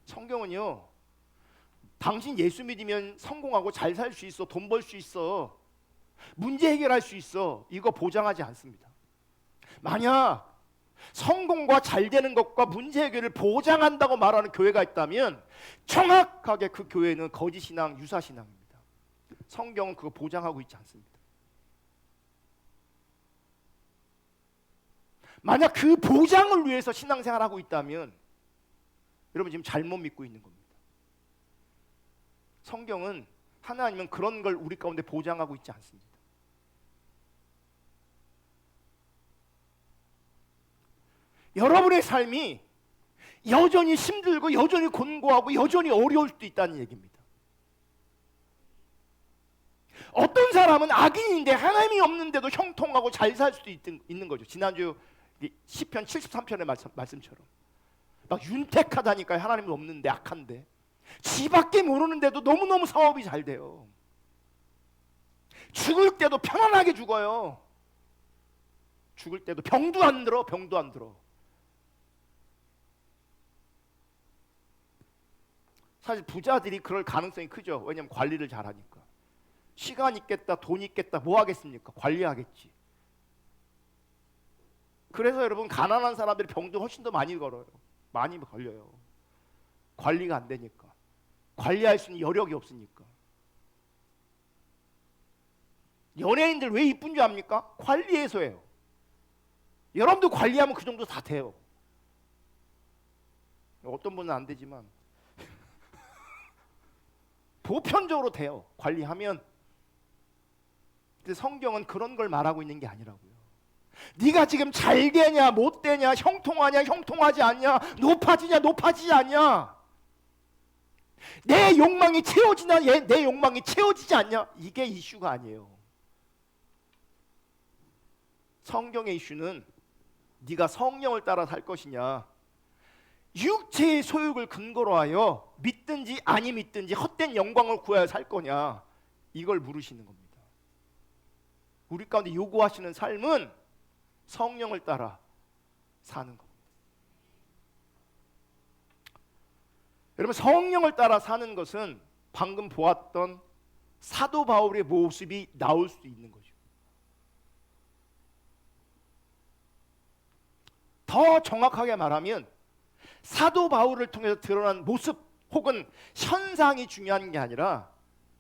성경은요, 당신 예수 믿으면 성공하고 잘 살 수 있어, 돈 벌 수 있어, 문제 해결할 수 있어, 이거 보장하지 않습니다. 만약 성공과 잘 되는 것과 문제 해결을 보장한다고 말하는 교회가 있다면 정확하게 그 교회는 거짓신앙, 유사신앙입니다. 성경은 그거 보장하고 있지 않습니다. 만약 그 보장을 위해서 신앙생활하고 있다면 여러분 지금 잘못 믿고 있는 겁니다. 성경은 하나님은 그런 걸 우리 가운데 보장하고 있지 않습니다. 여러분의 삶이 여전히 힘들고 여전히 곤고하고 여전히 어려울 수도 있다는 얘기입니다. 어떤 사람은 악인인데 하나님이 없는데도 형통하고 잘 살 수도 있는 거죠. 지난주 시편 73편의 말씀처럼 막 윤택하다니까요. 하나님은 없는데, 악한데, 지밖에 모르는데도 너무너무 사업이 잘 돼요. 죽을 때도 편안하게 죽어요. 죽을 때도 병도 안 들어. 사실 부자들이 그럴 가능성이 크죠. 왜냐하면 관리를 잘하니까. 시간 있겠다, 돈 있겠다, 뭐 하겠습니까? 관리하겠지. 그래서 여러분 가난한 사람들이 병도 훨씬 더 많이 걸려요. 관리가 안 되니까. 관리할 수 있는 여력이 없으니까. 연예인들 왜 이쁜 줄 압니까? 관리해서예요. 여러분도 관리하면 그 정도 다 돼요. 어떤 분은 안 되지만 보편적으로 돼요. 관리하면. 근데 성경은 그런 걸 말하고 있는 게 아니라고요. 네가 지금 잘 되냐, 못 되냐, 형통하냐, 형통하지 않냐, 높아지냐, 높아지지 않냐, 내 욕망이 채워지냐, 내 욕망이 채워지지 않냐, 이게 이슈가 아니에요. 성경의 이슈는 네가 성령을 따라 살 것이냐, 육체의 소욕을 근거로 하여 믿든지 아니 믿든지 헛된 영광을 구하여 살 거냐, 이걸 물으시는 겁니다. 우리 가운데 요구하시는 삶은 성령을 따라 사는 겁니다. 여러분, 성령을 따라 사는 것은 방금 보았던 사도 바울의 모습이 나올 수 있는 거죠. 더 정확하게 말하면 사도 바울을 통해서 드러난 모습 혹은 현상이 중요한 게 아니라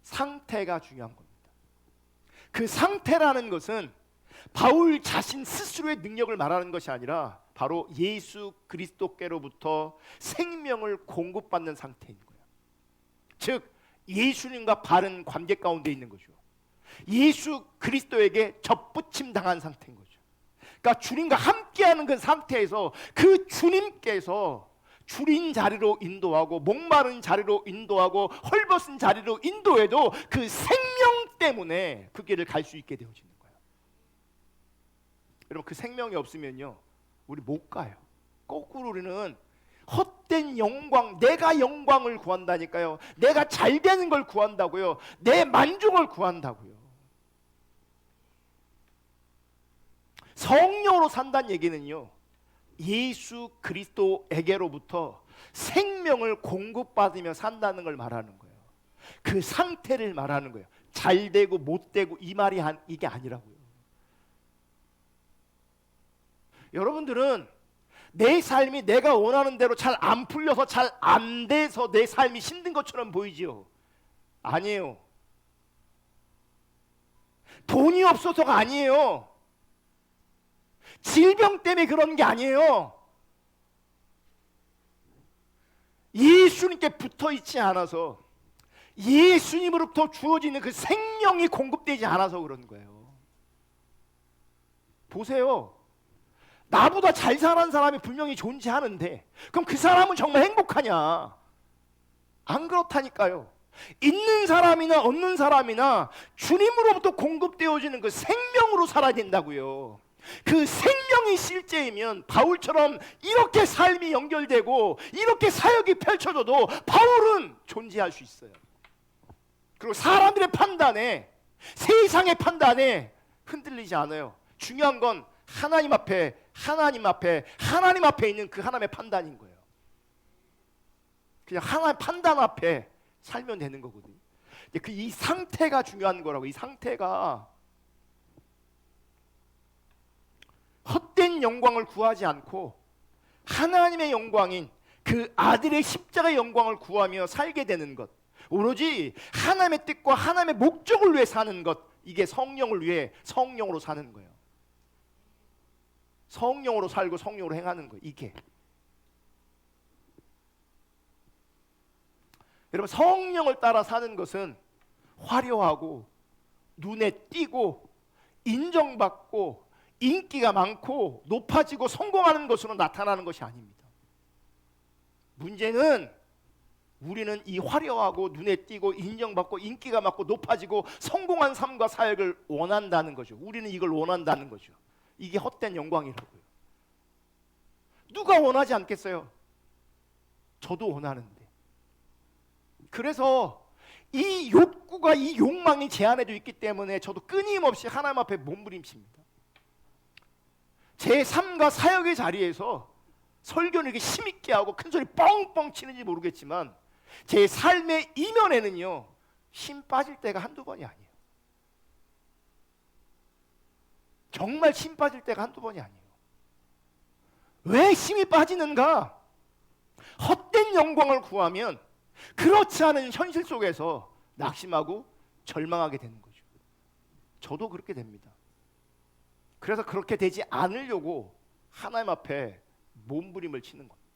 상태가 중요한 겁니다. 그 상태라는 것은 바울 자신 스스로의 능력을 말하는 것이 아니라 바로 예수 그리스도께로부터 생명을 공급받는 상태인 거예요. 즉 예수님과 바른 관계 가운데 있는 거죠. 예수 그리스도에게 접붙임 당한 상태인 거죠. 그러니까 주님과 함께하는 그 상태에서 그 주님께서 줄인 자리로 인도하고 목마른 자리로 인도하고 헐벗은 자리로 인도해도 그 생명 때문에 그 길을 갈 수 있게 되어지는 거예요. 여러분 그 생명이 없으면요 우리 못 가요. 거꾸로 우리는 헛된 영광, 내가 영광을 구한다니까요. 내가 잘 되는 걸 구한다고요. 내 만족을 구한다고요. 성령으로 산다는 얘기는요 예수 그리스도에게로부터 생명을 공급받으며 산다는 걸 말하는 거예요. 그 상태를 말하는 거예요. 잘 되고 못 되고 이 말이 이게 아니라고요. 여러분들은 내 삶이 내가 원하는 대로 잘 안 풀려서 잘 안 돼서 내 삶이 힘든 것처럼 보이지요? 아니에요. 돈이 없어서가 아니에요. 질병 때문에 그런 게 아니에요. 예수님께 붙어 있지 않아서 예수님으로부터 주어지는 그 생명이 공급되지 않아서 그런 거예요. 보세요. 나보다 잘 사는 사람이 분명히 존재하는데 그럼 그 사람은 정말 행복하냐? 안 그렇다니까요. 있는 사람이나 없는 사람이나 주님으로부터 공급되어지는 그 생명으로 살아야 된다고요. 그 생명이 실제이면 바울처럼 이렇게 삶이 연결되고 이렇게 사역이 펼쳐져도 바울은 존재할 수 있어요. 그리고 사람들의 판단에 세상의 판단에 흔들리지 않아요. 중요한 건 하나님 앞에 있는 그 하나님의 판단인 거예요. 그냥 하나님의 판단 앞에 살면 되는 거거든요. 이 상태가 중요한 거라고. 이 상태가 헛된 영광을 구하지 않고 하나님의 영광인 그 아들의 십자가의 영광을 구하며 살게 되는 것, 오로지 하나님의 뜻과 하나님의 목적을 위해 사는 것, 이게 성령을 위해 성령으로 사는 거예요. 성령으로 살고 성령으로 행하는 거예요. 이게 여러분 성령을 따라 사는 것은 화려하고 눈에 띄고 인정받고 인기가 많고 높아지고 성공하는 것으로 나타나는 것이 아닙니다. 문제는 우리는 이 화려하고 눈에 띄고 인정받고 인기가 많고 높아지고 성공한 삶과 사역을 원한다는 거죠. 우리는 이걸 원한다는 거죠. 이게 헛된 영광이라고요. 누가 원하지 않겠어요? 저도 원하는데. 그래서 이 욕구가 이 욕망이 제 안에도 있기 때문에 저도 끊임없이 하나님 앞에 몸부림칩니다. 제 삶과 사역의 자리에서 설교를 이렇게 힘있게 하고 큰소리 뻥뻥 치는지 모르겠지만 제 삶의 이면에는요 힘 빠질 때가 한두 번이 아니에요. 정말 힘 빠질 때가 한두 번이 아니에요. 왜 힘이 빠지는가? 헛된 영광을 구하면 그렇지 않은 현실 속에서 낙심하고 절망하게 되는 거죠. 저도 그렇게 됩니다. 그래서 그렇게 되지 않으려고 하나님 앞에 몸부림을 치는 겁니다.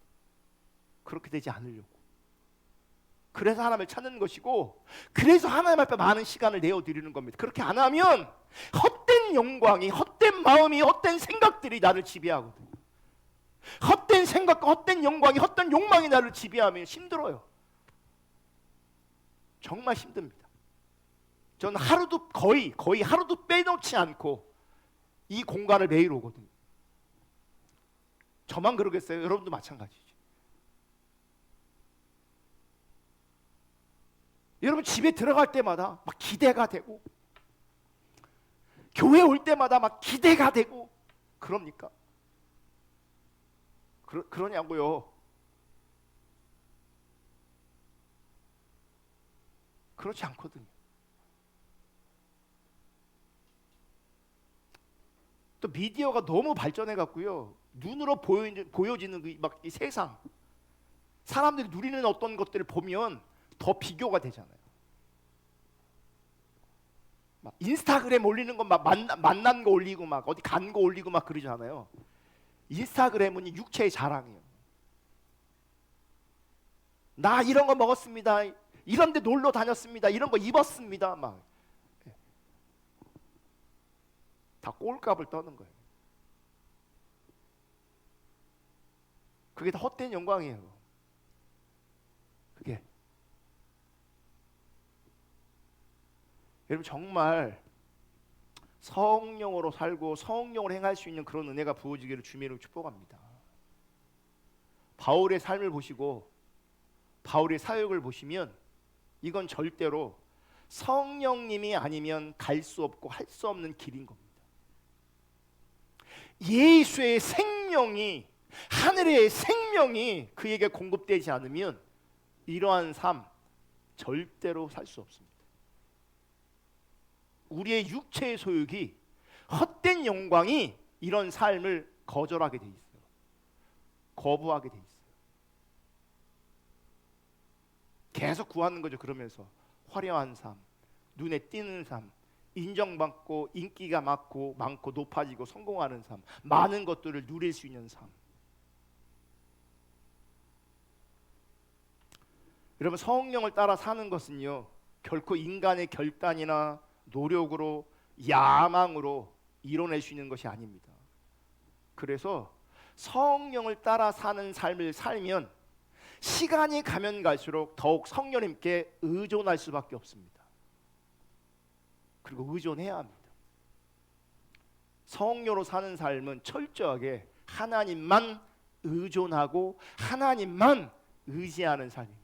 그렇게 되지 않으려고. 그래서 하나님을 찾는 것이고, 그래서 하나님 앞에 많은 시간을 내어드리는 겁니다. 그렇게 안 하면 헛된 영광이, 헛된 마음이, 헛된 생각들이 나를 지배하거든요. 헛된 생각과 헛된 영광이, 헛된 욕망이 나를 지배하면 힘들어요. 정말 힘듭니다. 저는 하루도 거의 하루도 빼놓지 않고 이 공간을 매일 오거든요. 저만 그러겠어요? 여러분도 마찬가지죠. 여러분 집에 들어갈 때마다 막 기대가 되고 교회 올 때마다 막 기대가 되고 그럽니까? 그러냐고요. 그렇지 않거든요. 또 미디어가 너무 발전해 갖고요. 눈으로 보여지는 막 이 세상, 사람들이 누리는 어떤 것들을 보면 더 비교가 되잖아요. 막 인스타그램 올리는 거 막 만난 거 올리고 막 어디 간 거 올리고 막 그러잖아요. 인스타그램은 육체의 자랑이에요. 나 이런 거 먹었습니다. 이런 데 놀러 다녔습니다. 이런 거 입었습니다. 막 다 꼴값을 떠는 거예요. 그게 다 헛된 영광이에요. 그게 여러분 정말 성령으로 살고 성령으로 행할 수 있는 그런 은혜가 부어지기를 주님으로 축복합니다. 바울의 삶을 보시고 바울의 사역을 보시면 이건 절대로 성령님이 아니면 갈 수 없고 할 수 없는 길인 겁니다. 예수의 생명이, 하늘의 생명이 그에게 공급되지 않으면 이러한 삶 절대로 살 수 없습니다. 우리의 육체의 소욕이, 헛된 영광이 이런 삶을 거절하게 돼 있어요. 거부하게 돼 있어요. 계속 구하는 거죠. 그러면서 화려한 삶, 눈에 띄는 삶, 인정받고 인기가 많고 높아지고 성공하는 삶, 많은 것들을 누릴 수 있는 삶. 여러분 성령을 따라 사는 것은요 결코 인간의 결단이나 노력으로 야망으로 이뤄낼 수 있는 것이 아닙니다. 그래서 성령을 따라 사는 삶을 살면 시간이 가면 갈수록 더욱 성령님께 의존할 수밖에 없습니다. 그리고 의존해야 합니다. 성령으로 사는 삶은 철저하게 하나님만 의존하고 하나님만 의지하는 삶입니다.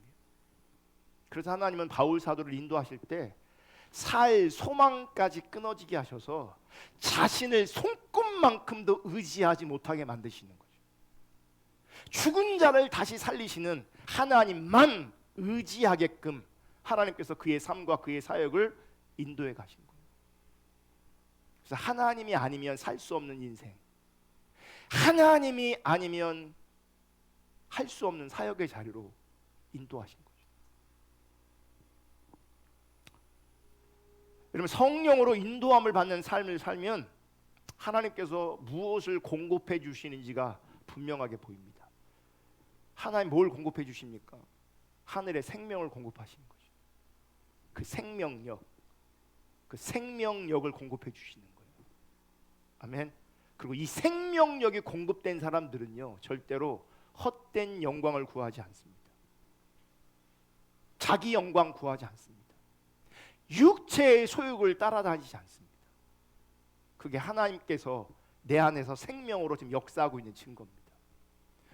그래서 하나님은 바울 사도를 인도하실 때 살 소망까지 끊어지게 하셔서 자신을 손끝만큼도 의지하지 못하게 만드시는 거죠. 죽은 자를 다시 살리시는 하나님만 의지하게끔 하나님께서 그의 삶과 그의 사역을 인도해 가신 거예요. 그래서 하나님이 아니면 살 수 없는 인생, 하나님이 아니면 할 수 없는 사역의 자리로 인도하신 거예요. 여러분 성령으로 인도함을 받는 삶을 살면 하나님께서 무엇을 공급해 주시는지가 분명하게 보입니다. 하나님 뭘 공급해 주십니까? 하늘의 생명을 공급하시는 거죠. 그 생명력, 그 생명력을 공급해 주시는 거예요. 아멘. 그리고 이 생명력이 공급된 사람들은요 절대로 헛된 영광을 구하지 않습니다. 자기 영광 구하지 않습니다. 육체의 소욕을 따라다니지 않습니다. 그게 하나님께서 내 안에서 생명으로 지금 역사하고 있는 증거입니다.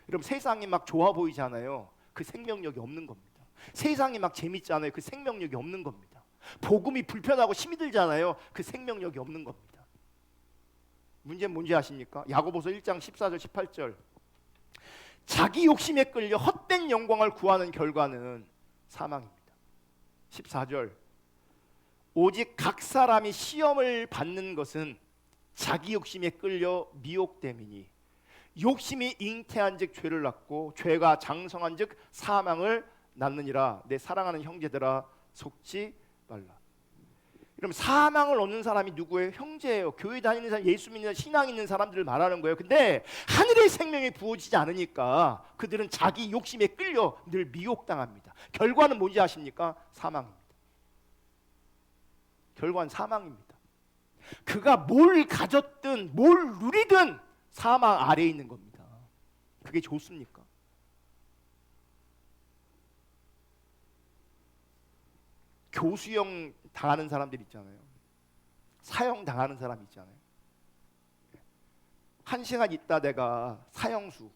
여러분 세상이 막 좋아 보이잖아요. 그 생명력이 없는 겁니다. 세상이 막 재밌잖아요. 그 생명력이 없는 겁니다. 복음이 불편하고 힘이 들잖아요. 그 생명력이 없는 겁니다. 문제는 뭔지 아십니까? 야고보서 1장 14절 18절 자기 욕심에 끌려 헛된 영광을 구하는 결과는 사망입니다. 14절 오직 각 사람이 시험을 받는 것은 자기 욕심에 끌려 미혹됨이니 욕심이 잉태한즉 죄를 낳고 죄가 장성한즉 사망을 낳느니라. 내 사랑하는 형제들아 속지 말라. 그럼 사망을 얻는 사람이 누구예요? 형제예요. 교회 다니는 사람, 예수 믿는 신앙 있는 사람들을 말하는 거예요. 근데 하늘의 생명이 부어지지 않으니까 그들은 자기 욕심에 끌려 늘 미혹당합니다. 결과는 뭔지 아십니까? 사망입니다. 결과는 사망입니다. 그가 뭘 가졌든 뭘 누리든 사망 아래에 있는 겁니다. 그게 좋습니까? 교수형 당하는 사람들 있잖아요. 사형 당하는 사람 있잖아요. 1시간 있다 내가 사형수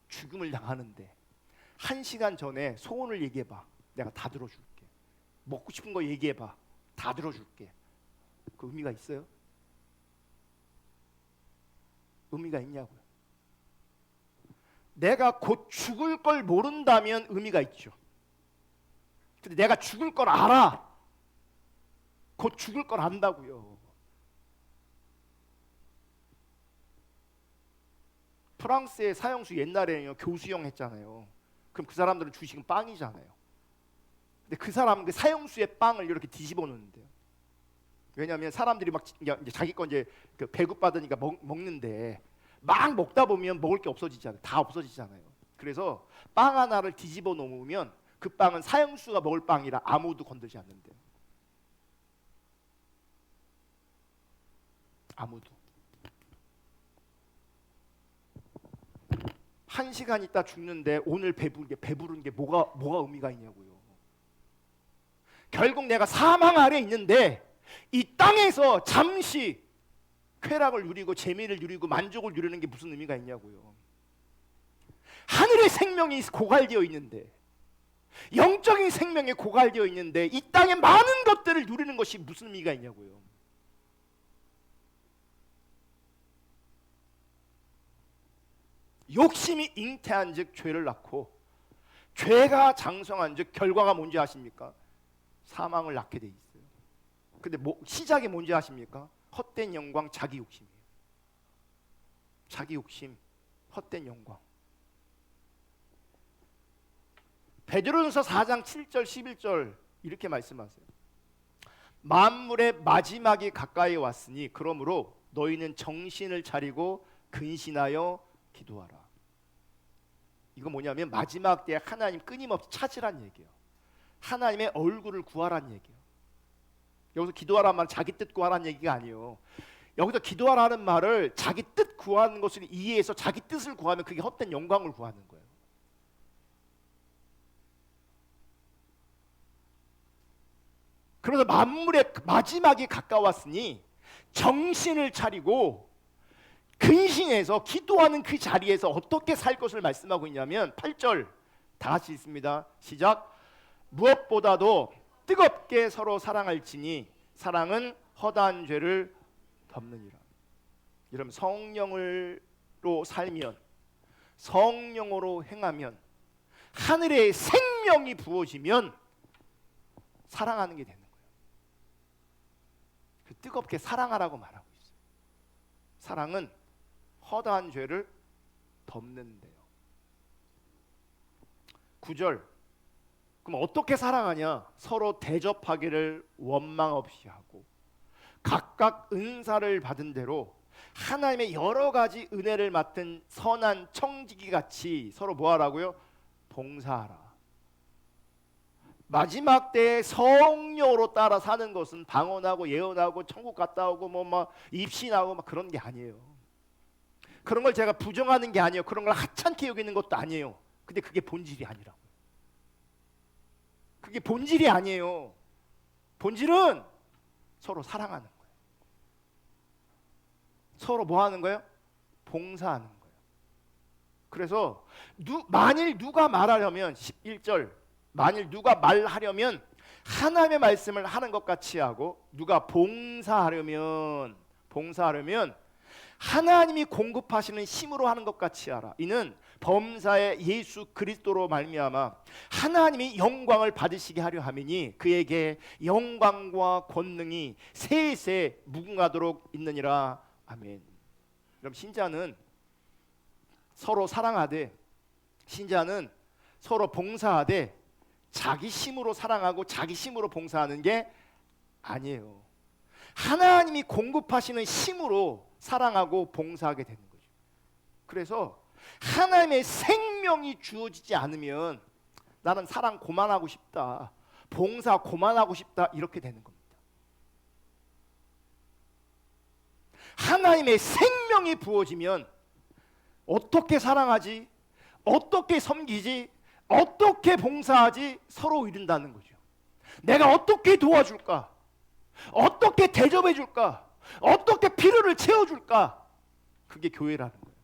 죽음을 당하는데 1시간 전에 소원을 얘기해봐. 내가 다 들어줄게. 먹고 싶은 거 얘기해봐. 다 들어줄게. 그 의미가 있어요? 의미가 있냐고요. 내가 곧 죽을 걸 모른다면 의미가 있죠. 근데 내가 죽을 걸 알아. 곧 죽을 걸 안다고요. 프랑스의 사형수 옛날에는요 교수형 했잖아요. 그럼 그 사람들은 주식은 빵이잖아요. 근데 그 사람은 그 사형수의 빵을 이렇게 뒤집어 놓는데요. 왜냐하면 사람들이 막 이제 자기 거 이제 그 배급받으니까 먹는데 막 먹다 보면 먹을 게 없어지잖아요. 다 없어지잖아요. 그래서 빵 하나를 뒤집어 놓으면 그 빵은 사형수가 먹을 빵이라 아무도 건들지 않는데. 아무도. 1시간 있다 죽는데 오늘 배부른 게 뭐가 의미가 있냐고요. 결국 내가 사망 아래 있는데 이 땅에서 잠시 쾌락을 누리고 재미를 누리고 만족을 누리는 게 무슨 의미가 있냐고요. 하늘의 생명이 고갈되어 있는데, 영적인 생명이 고갈되어 있는데 이 땅의 많은 것들을 누리는 것이 무슨 의미가 있냐고요. 욕심이 잉태한 즉 죄를 낳고, 죄가 장성한 즉 결과가 뭔지 아십니까? 사망을 낳게 돼 있어요. 근데 시작이 뭔지 아십니까? 헛된 영광, 자기 욕심이에요. 자기 욕심, 헛된 영광. 베드로전서 4장 7절 11절 이렇게 말씀하세요. 만물의 마지막이 가까이 왔으니 그러므로 너희는 정신을 차리고 근신하여 기도하라. 이거 뭐냐면 마지막 때에 하나님 끊임없이 찾으란 얘기예요. 하나님의 얼굴을 구하란 얘기예요. 여기서 기도하라는 말은 자기 뜻 구하라는 얘기가 아니에요. 여기서 기도하라는 말을 자기 뜻 구하는 것을 이해해서 자기 뜻을 구하면 그게 헛된 영광을 구하는 거예요. 그래서 만물의 마지막이 가까웠으니 정신을 차리고 근신해서 기도하는 그 자리에서 어떻게 살 것을 말씀하고 있냐면 8절 다 같이 읽습니다. 시작. 무엇보다도 뜨겁게 서로 사랑할지니 사랑은 허다한 죄를 덮느니라. 여러분, 성령으로 살면, 성령으로 행하면, 하늘의 생명이 부어지면 사랑하는 게 되는 거예요. 뜨겁게 사랑하라고 말하고 있어요. 사랑은 허다한 죄를 덮는데요. 9절. 그럼 어떻게 사랑하냐? 서로 대접하기를 원망 없이 하고 각각 은사를 받은 대로 하나님의 여러 가지 은혜를 맡은 선한 청지기 같이 서로 뭐 하라고요? 봉사하라. 마지막 때에 성령으로 따라 사는 것은 방언하고 예언하고 천국 갔다 오고 막 입신하고 막 그런 게 아니에요. 그런 걸 제가 부정하는 게 아니에요. 그런 걸 하찮게 여기는 것도 아니에요. 근데 그게 본질이 아니라고요. 그게 본질이 아니에요. 본질은 서로 사랑하는 거예요. 서로 뭐 하는 거예요? 봉사하는 거예요. 그래서 만일 누가 말하려면 11절 만일 누가 말하려면 하나님의 말씀을 하는 것 같이 하고 누가 봉사하려면 하나님이 공급하시는 힘으로 하는 것 같이 하라. 이는 범사의 예수 그리스도로 말미암아 하나님이 영광을 받으시게 하려 함이니 그에게 영광과 권능이 세세 무궁하도록 있느니라. 아멘. 그럼 신자는 서로 사랑하되, 신자는 서로 봉사하되 자기 힘으로 사랑하고 자기 힘으로 봉사하는 게 아니에요. 하나님이 공급하시는 힘으로 사랑하고 봉사하게 되는 거죠. 그래서 하나님의 생명이 주어지지 않으면 나는 사랑 고만하고 싶다, 봉사 고만하고 싶다 이렇게 되는 겁니다. 하나님의 생명이 부어지면 어떻게 사랑하지? 어떻게 섬기지? 어떻게 봉사하지? 서로 이룬다는 거죠. 내가 어떻게 도와줄까? 어떻게 대접해 줄까? 어떻게 필요를 채워줄까? 그게 교회라는 거예요.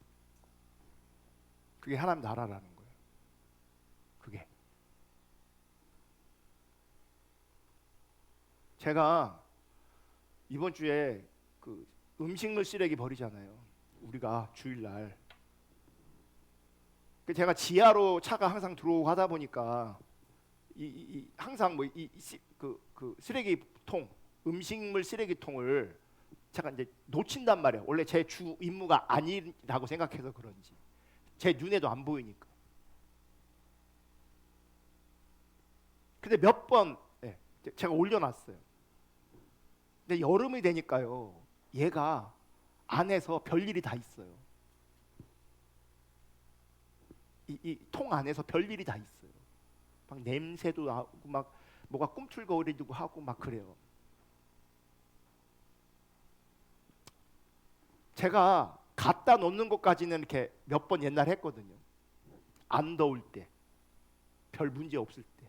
그게 하나님 나라라는 거예요. 그게. 제가 이번 주에 그 음식물 쓰레기 버리잖아요. 우리가 주일날. 제가 지하로 차가 항상 들어오고 하다 보니까 항상 그 쓰레기통, 음식물 쓰레기통을 제가 이제 놓친단 말이에요. 원래 제 주 임무가 아니라고 생각해서 그런지 제 눈에도 안 보이니까. 근데 몇 번 제가 올려놨어요. 근데 여름이 되니까요, 얘가 안에서 별일이 다 있어요. 이 통 안에서 별일이 다 있어요. 막 냄새도 나고 막 뭐가 꿈틀거리고 하고 막 그래요. 제가 갖다 놓는 것까지는 이렇게 몇 번 옛날에 했거든요. 안 더울 때, 별 문제 없을 때.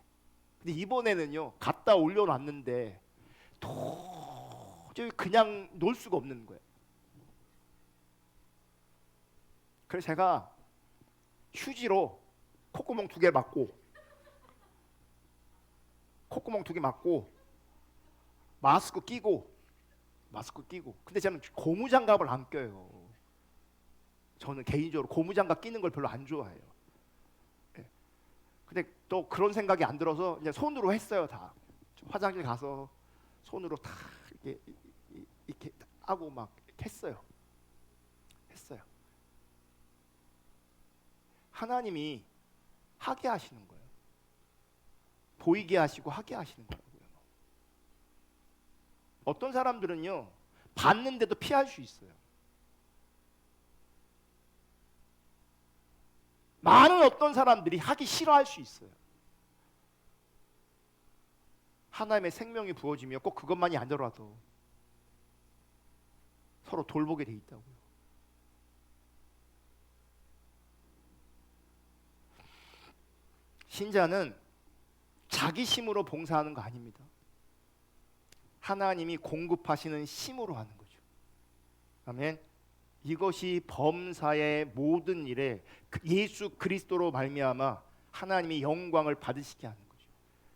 근데 이번에는요, 갖다 올려놨는데 도저히 그냥 놓을 수가 없는 거예요. 그래서 제가 휴지로 콧구멍 2개 막고, 콧구멍 2개 막고, 마스크 끼고, 근데 저는 고무장갑을 안 껴요. 저는 개인적으로 고무장갑 끼는 걸 별로 안 좋아해요. 예. 근데 또 그런 생각이 안 들어서 이제 손으로 했어요. 다 화장실 가서 손으로 다 이렇게 하고 막 했어요. 하나님이 하게 하시는 거예요. 보이게 하시고 하게 하시는 거라고요. 어떤 사람들은요, 봤는데도 피할 수 있어요. 많은 어떤 사람들이 하기 싫어할 수 있어요. 하나님의 생명이 부어지며 꼭 그것만이 아니더라도 서로 돌보게 돼 있다고요. 신자는 자기 힘으로 봉사하는 거 아닙니다. 하나님이 공급하시는 힘으로 하는 거죠. 아멘. 이것이 범사의 모든 일에 예수 그리스도로 말미암아 하나님이 영광을 받으시게 하는 거죠.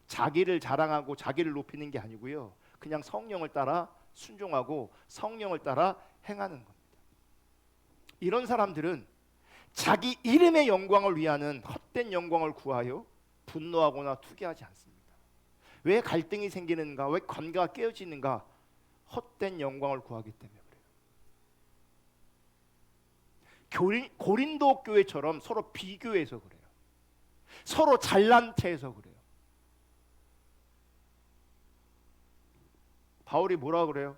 자기를 자랑하고 자기를 높이는 게 아니고요, 그냥 성령을 따라 순종하고 성령을 따라 행하는 겁니다. 이런 사람들은 자기 이름의 영광을 위하는 헛된 영광을 구하여 분노하거나 투기하지 않습니다. 왜 갈등이 생기는가? 왜 관계가 깨어지는가? 헛된 영광을 구하기 때문에 그래요. 고린도 교회처럼 서로 비교해서 그래요. 서로 잘난 체해서 그래요. 바울이 뭐라 그래요?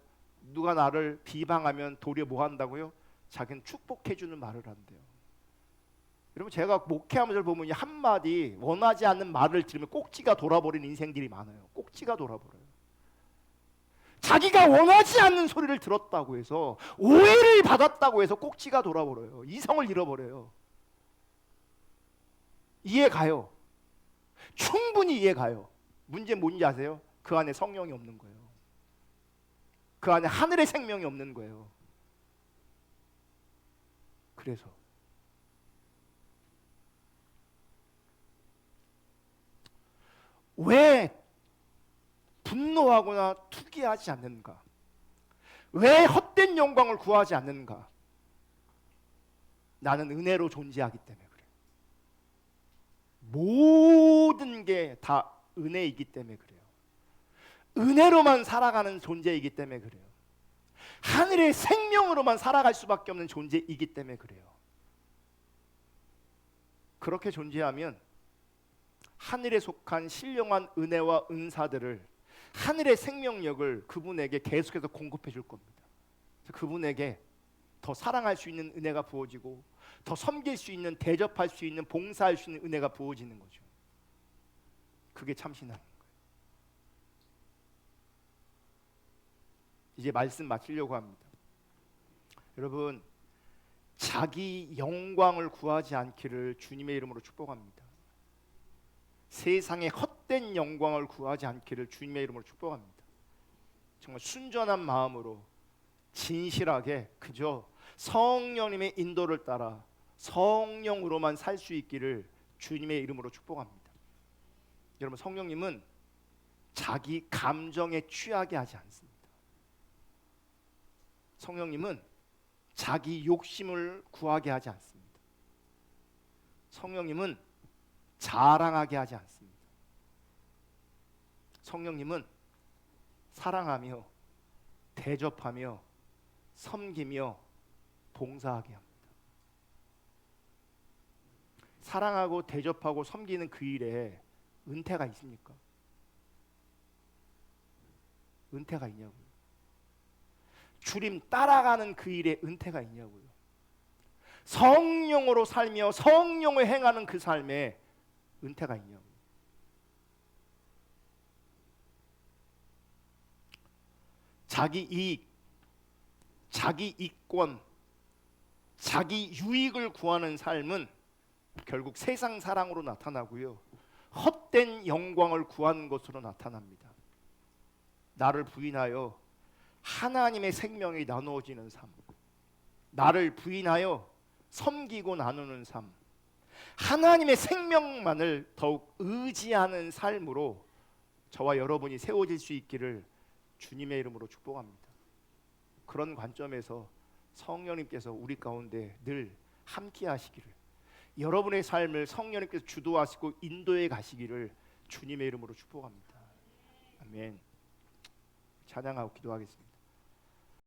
누가 나를 비방하면 도리어 뭐 한다고요? 자기는 축복해 주는 말을 한대요. 여러분, 제가 목회하면서 보면 한마디 원하지 않는 말을 들으면 꼭지가 돌아버리는 인생들이 많아요. 꼭지가 돌아버려요. 자기가 원하지 않는 소리를 들었다고 해서, 오해를 받았다고 해서 꼭지가 돌아버려요. 이성을 잃어버려요. 이해가요. 충분히 이해가요. 문제는 뭔지 아세요? 그 안에 성령이 없는 거예요. 그 안에 하늘의 생명이 없는 거예요. 그래서 왜 분노하거나 투기하지 않는가? 왜 헛된 영광을 구하지 않는가? 나는 은혜로 존재하기 때문에 그래요. 모든 게 다 은혜이기 때문에 그래요. 은혜로만 살아가는 존재이기 때문에 그래요. 하늘의 생명으로만 살아갈 수밖에 없는 존재이기 때문에 그래요. 그렇게 존재하면 하늘에 속한 신령한 은혜와 은사들을, 하늘의 생명력을 그분에게 계속해서 공급해 줄 겁니다. 그분에게 더 사랑할 수 있는 은혜가 부어지고, 더 섬길 수 있는, 대접할 수 있는, 봉사할 수 있는 은혜가 부어지는 거죠. 그게 참신한 거예요. 이제 말씀 마치려고 합니다. 여러분, 자기 영광을 구하지 않기를 주님의 이름으로 축복합니다. 세상의 헛된 영광을 구하지 않기를 주님의 이름으로 축복합니다. 정말 순전한 마음으로 진실하게 그저 성령님의 인도를 따라 성령으로만 살 수 있기를 주님의 이름으로 축복합니다. 여러분, 성령님은 자기 감정에 취하게 하지 않습니다. 성령님은 자기 욕심을 구하게 하지 않습니다. 성령님은 자랑하게 하지 않습니다. 성령님은 사랑하며 대접하며 섬기며 봉사하게 합니다. 사랑하고 대접하고 섬기는 그 일에 은퇴가 있습니까? 은퇴가 있냐고요. 주님 따라가는 그 일에 은퇴가 있냐고요. 성령으로 살며 성령을 행하는 그 삶에 은퇴가 있냐고. 자기 이익, 자기 이권, 자기 유익을 구하는 삶은 결국 세상 사랑으로 나타나고요, 헛된 영광을 구하는 것으로 나타납니다. 나를 부인하여 하나님의 생명이 나누어지는 삶, 나를 부인하여 섬기고 나누는 삶, 하나님의 생명만을 더욱 의지하는 삶으로 저와 여러분이 세워질 수 있기를 주님의 이름으로 축복합니다. 그런 관점에서 성령님께서 우리 가운데 늘 함께 하시기를, 여러분의 삶을 성령님께서 주도하시고 인도해 가시기를 주님의 이름으로 축복합니다. 아멘. 찬양하고 기도하겠습니다.